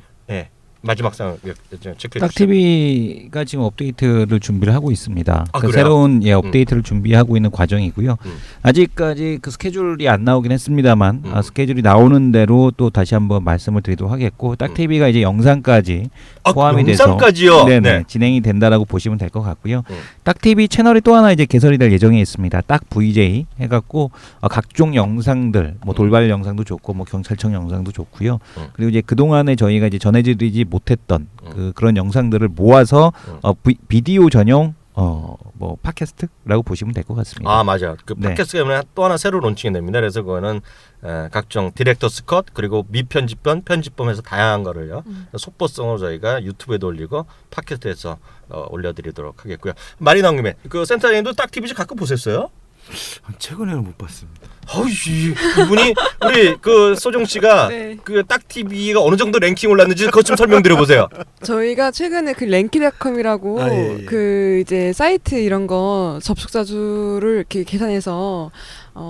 S2: 마지막 상 체크해 주시죠.
S3: 딱TV가 지금 업데이트를 준비를 하고 있습니다.
S2: 아,
S3: 그러니까 새로운 업데이트를 준비하고 있는 과정이고요. 아직까지 그 스케줄이 안 나오긴 했습니다만 스케줄이 나오는 대로 또 다시 한번 말씀을 드리도록 하겠고 딱TV가 이제 영상까지 포함이
S2: 영상까지요?
S3: 돼서
S2: 네.
S3: 진행이 된다라고 보시면 될 것 같고요. 딱TV 채널이 또 하나 이제 개설이 될 예정에 있습니다. 딱 VJ 해갖고 각종 영상들, 뭐 돌발 영상도 좋고, 뭐 경찰청 영상도 좋고요. 그리고 이제 그 동안에 저희가 이제 전해드리지 못했던 그런 영상들을 모아서 비디오 전용 뭐 팟캐스트라고 보시면 될 것 같습니다.
S2: 아 맞아. 그 팟캐스트가 또 하나 새로 론칭이 됩니다. 그래서 그거는 각종 디렉터스 컷 그리고 미편집본, 편집본에서 다양한 거를요 속보성으로 저희가 유튜브에도 올리고 팟캐스트에서 올려드리도록 하겠고요. 말이 나온 김에 그 센터장님도 딱 TV지 가끔 보셨어요?
S4: 최근에는 못 봤습니다.
S2: 이분이 우리 그 소정 씨가
S5: 네.
S2: 그 딱 TV가 어느 정도 랭킹 올랐는지 그것 좀 설명드려 보세요.
S5: 저희가 최근에 그 랭키닷컴이라고 그 이제 사이트 이런 거 접속자 수를 이렇게 계산해서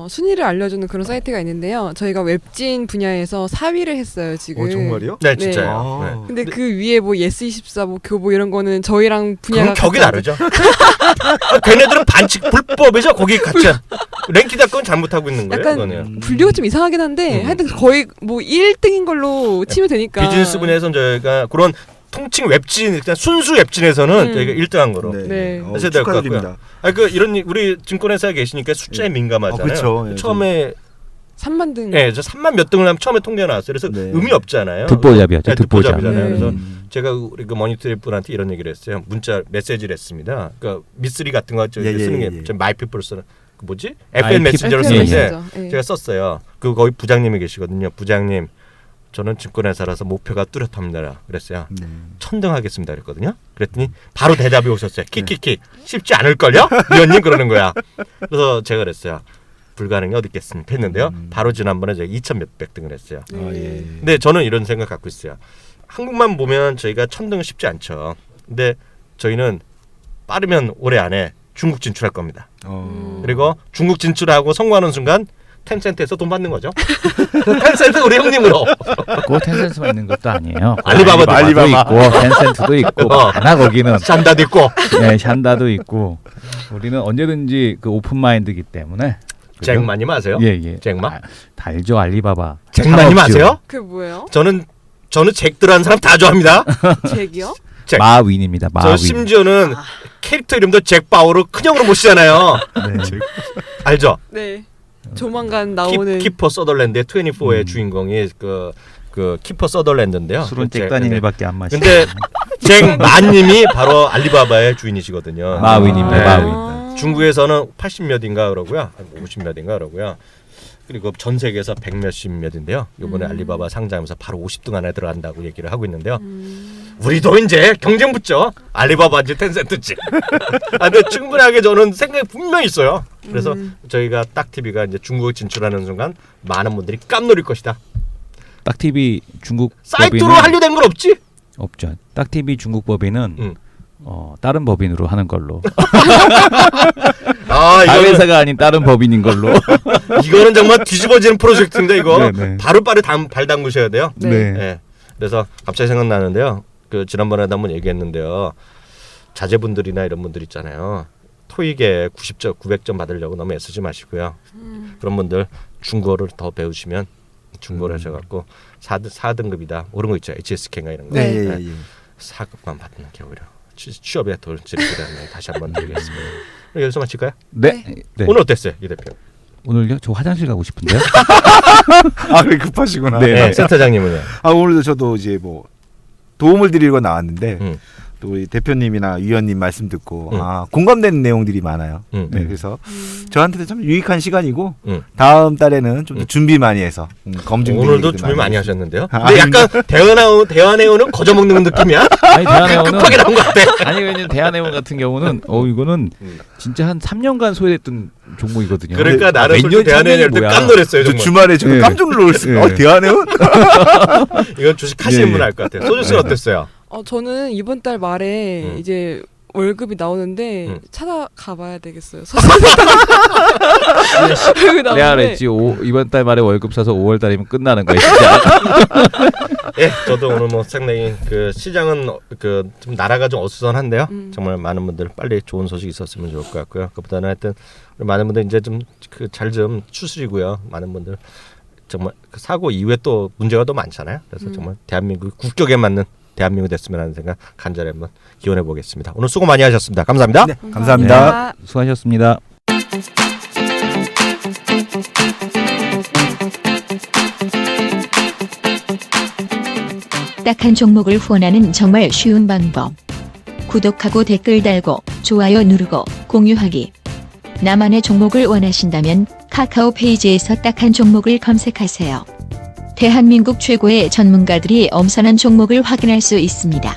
S5: 순위를 알려주는 그런 사이트가 있는데요. 저희가 웹진 분야에서 4위를 했어요 지금.
S4: 정말요?
S2: 네, 진짜요.
S5: 근데 그 위에 뭐 예스24, 뭐 교보 이런 거는 저희랑 분야가
S2: 격이 다르죠. 걔네들은 반칙 불법이죠. 거기 같이 랭키닷컴은 잘못하고 있는 거예요.
S5: 약간
S2: 그거는.
S5: 분류가 좀 이상하긴 한데 하여튼 거의 뭐 1등인 걸로 치면 되니까.
S2: 비즈니스 분야에서는 저희가 그런 통칭 웹진, 그냥 순수 웹진에서는 저희가 1등한 거로.
S5: 네.
S2: 하셔야 될 것 같고요. 이런 우리 증권회사에 계시니까 숫자에 민감하잖아요.
S4: 그렇죠.
S2: 처음에
S5: 3만 등.
S2: 저 3만 몇 등을 하면 처음에 통계 나왔어요. 그래서 의미 없잖아요.
S3: 듣보잡이었죠.
S2: 듣보잡이잖아요. 그래서 제가 우리 그 머니터리 분한테 이런 얘기를 했어요. 문자 메시지를 했습니다. 그러니까 미쓰리 같은 거 쓰는 게 마이피플 쓰는 그 뭐지? FN 메신저를 쓰는데 제가 썼어요. 그 거기 부장님이 계시거든요. 부장님, 저는 증권회사라서 목표가 뚜렷합니다. 그랬어요. 1000등 하겠습니다. 그랬거든요. 그랬더니 바로 대답이 오셨어요. 킥킥킥. 쉽지 않을걸요? 위원님 그러는 거야. 그래서 제가 그랬어요. 불가능이 어디 있겠습니까? 했는데요. 바로 지난번에 제가 2000 몇백 등을 했어요. 근데 저는 이런 생각 갖고 있어요. 한국만 보면 저희가 1000등은 쉽지 않죠. 근데 저희는 빠르면 올해 안에 중국 진출할 겁니다. 그리고 중국 진출하고 성공하는 순간 텐센트에서 돈 받는 거죠. 텐센트 우리 형님으로.
S3: 그 텐센트만 있는 것도 아니에요.
S2: 알리바바도
S3: 있고 텐센트도 있고 많아 거기는.
S2: 샨다도 있고.
S3: 네, 샨다도 있고. 우리는 언제든지 그 오픈 마인드이기 때문에.
S2: 잭마님 아세요?
S3: 예.
S2: 잭마?
S3: 다 알죠, 알리바바.
S2: 잭마님 아세요?
S5: 그게 뭐예요?
S2: 저는 잭들하는 사람 다 좋아합니다.
S5: 잭이요?
S2: 잭.
S3: 마윈입니다. 마윈.
S2: 저 심지어는 캐릭터 이름도 잭 바우로 큰형으로 모시잖아요.
S3: 네.
S2: 알죠?
S5: 네. 조만간 나오는
S2: 키퍼 서덜랜드의 24의 주인공이 그 키퍼 서덜랜드인데요.
S3: 술은 잭다니엘밖에 안 마시고.
S2: 근데 잭마님이 바로 알리바바의 주인이시거든요.
S3: 마윈입니다.
S2: 네.
S3: 마윈.
S2: 중국에서는 80몇인가 그러고요. 50몇인가 그러고요. 그리고 전 세계에서 100몇십 몇인데요. 이번에 알리바바 상장하면서 바로 50등 안에 들어간다고 얘기를 하고 있는데요. 우리도 이제 경쟁 붙죠. 알리바바인지 텐센트인지. 근데 충분하게 저는 생각이 분명히 있어요. 그래서 저희가 딱TV가 이제 중국에 진출하는 순간 많은 분들이 깜놀일 것이다.
S3: 딱TV 중국
S2: 사이트로 한류된 건 없지?
S3: 없죠. 딱TV 중국 법인은 다른 법인으로 하는 걸로.
S2: 아,
S3: 자회사가 아닌 다른 법인인 걸로.
S2: 이거는 정말 뒤집어지는 프로젝트인데 이거
S3: 네네.
S2: 바로 발 담그셔야 돼요.
S5: 네.
S2: 네. 그래서 갑자기 생각나는데요. 그 지난번에도 한번 얘기했는데요. 자제분들이나 이런 분들 있잖아요. 토익에 90점, 900점 받으려고 너무 애쓰지 마시고요. 그런 분들 중국어를 더 배우시면 중국어를 하셔갖고 4등급이다. 오른 거 있죠. HSK인가 이런 거.
S4: 네, 예, 예.
S2: 4급만 받는 게 오히려 취업에 더 지르기라는 다시 한번 드리겠습니다. 여기서 마칠까요?
S3: 네. 네.
S2: 오늘 어땠어요, 이 대표?
S3: 오늘요? 저 화장실 가고 싶은데요.
S4: 아, 그래 급하시구나.
S3: 네.
S2: 네, 센터장님은요?
S4: 아, 오늘도 저도 이제 뭐 도움을 드리러 나왔는데 또 우리 대표님이나 위원님 말씀 듣고 공감되는 내용들이 많아요. 네, 그래서 저한테도 참 유익한 시간이고 다음 달에는 좀 더 준비 많이 해서 검증.
S2: 오늘도 준비 많이 하셨는데요. 근데 약간 대화내용은 거저먹는 느낌이야?
S3: 아니 대한해운은
S2: 급하게 나온 것 같아.
S3: 아니 왜냐면 대한해운 같은 경우는 이거는 진짜 한 3년간 소외됐던 종목이거든요.
S2: 그러니까
S3: 아,
S2: 나는 솔직히 대한해운 때 깜놀했어요.
S4: 저
S2: 정말.
S4: 주말에 저도
S3: 예.
S4: 깜짝 놀랐어요.
S3: 예.
S4: 대한해운?
S2: 이건 주식 하시는
S3: 예.
S2: 분 알 것 같아요. 소주 씨는 어땠어요?
S5: 저는 이번 달 말에 이제 월급이 나오는데 찾아가 봐야 되겠어요.
S3: 내가 그랬지 이번 달 말에 월급 사서 5월 달이면 끝나는 거야 진짜.
S2: 예, 저도 오늘 뭐 상당히 그 시장은 그 좀 나라가 좀 어수선한데요. 정말 많은 분들 빨리 좋은 소식 있었으면 좋을 것 같고요. 그보다는 하여튼 많은 분들 이제 좀 그 잘 좀 추스리고요. 많은 분들 정말 그 사고 이후에 또 문제가 더 많잖아요. 그래서 정말 대한민국 국격에 맞는 대한민국 됐으면 하는 생각 간절히 한번 기원해 보겠습니다. 오늘 수고 많이 하셨습니다. 감사합니다.
S4: 네, 감사합니다.
S3: 수고하셨습니다.
S6: 딱 한 종목을 후원하는 정말 쉬운 방법. 구독하고 댓글 달고 좋아요 누르고 공유하기. 나만의 종목을 원하신다면 카카오 페이지에서 딱 한 종목을 검색하세요. 대한민국 최고의 전문가들이 엄선한 종목을 확인할 수 있습니다.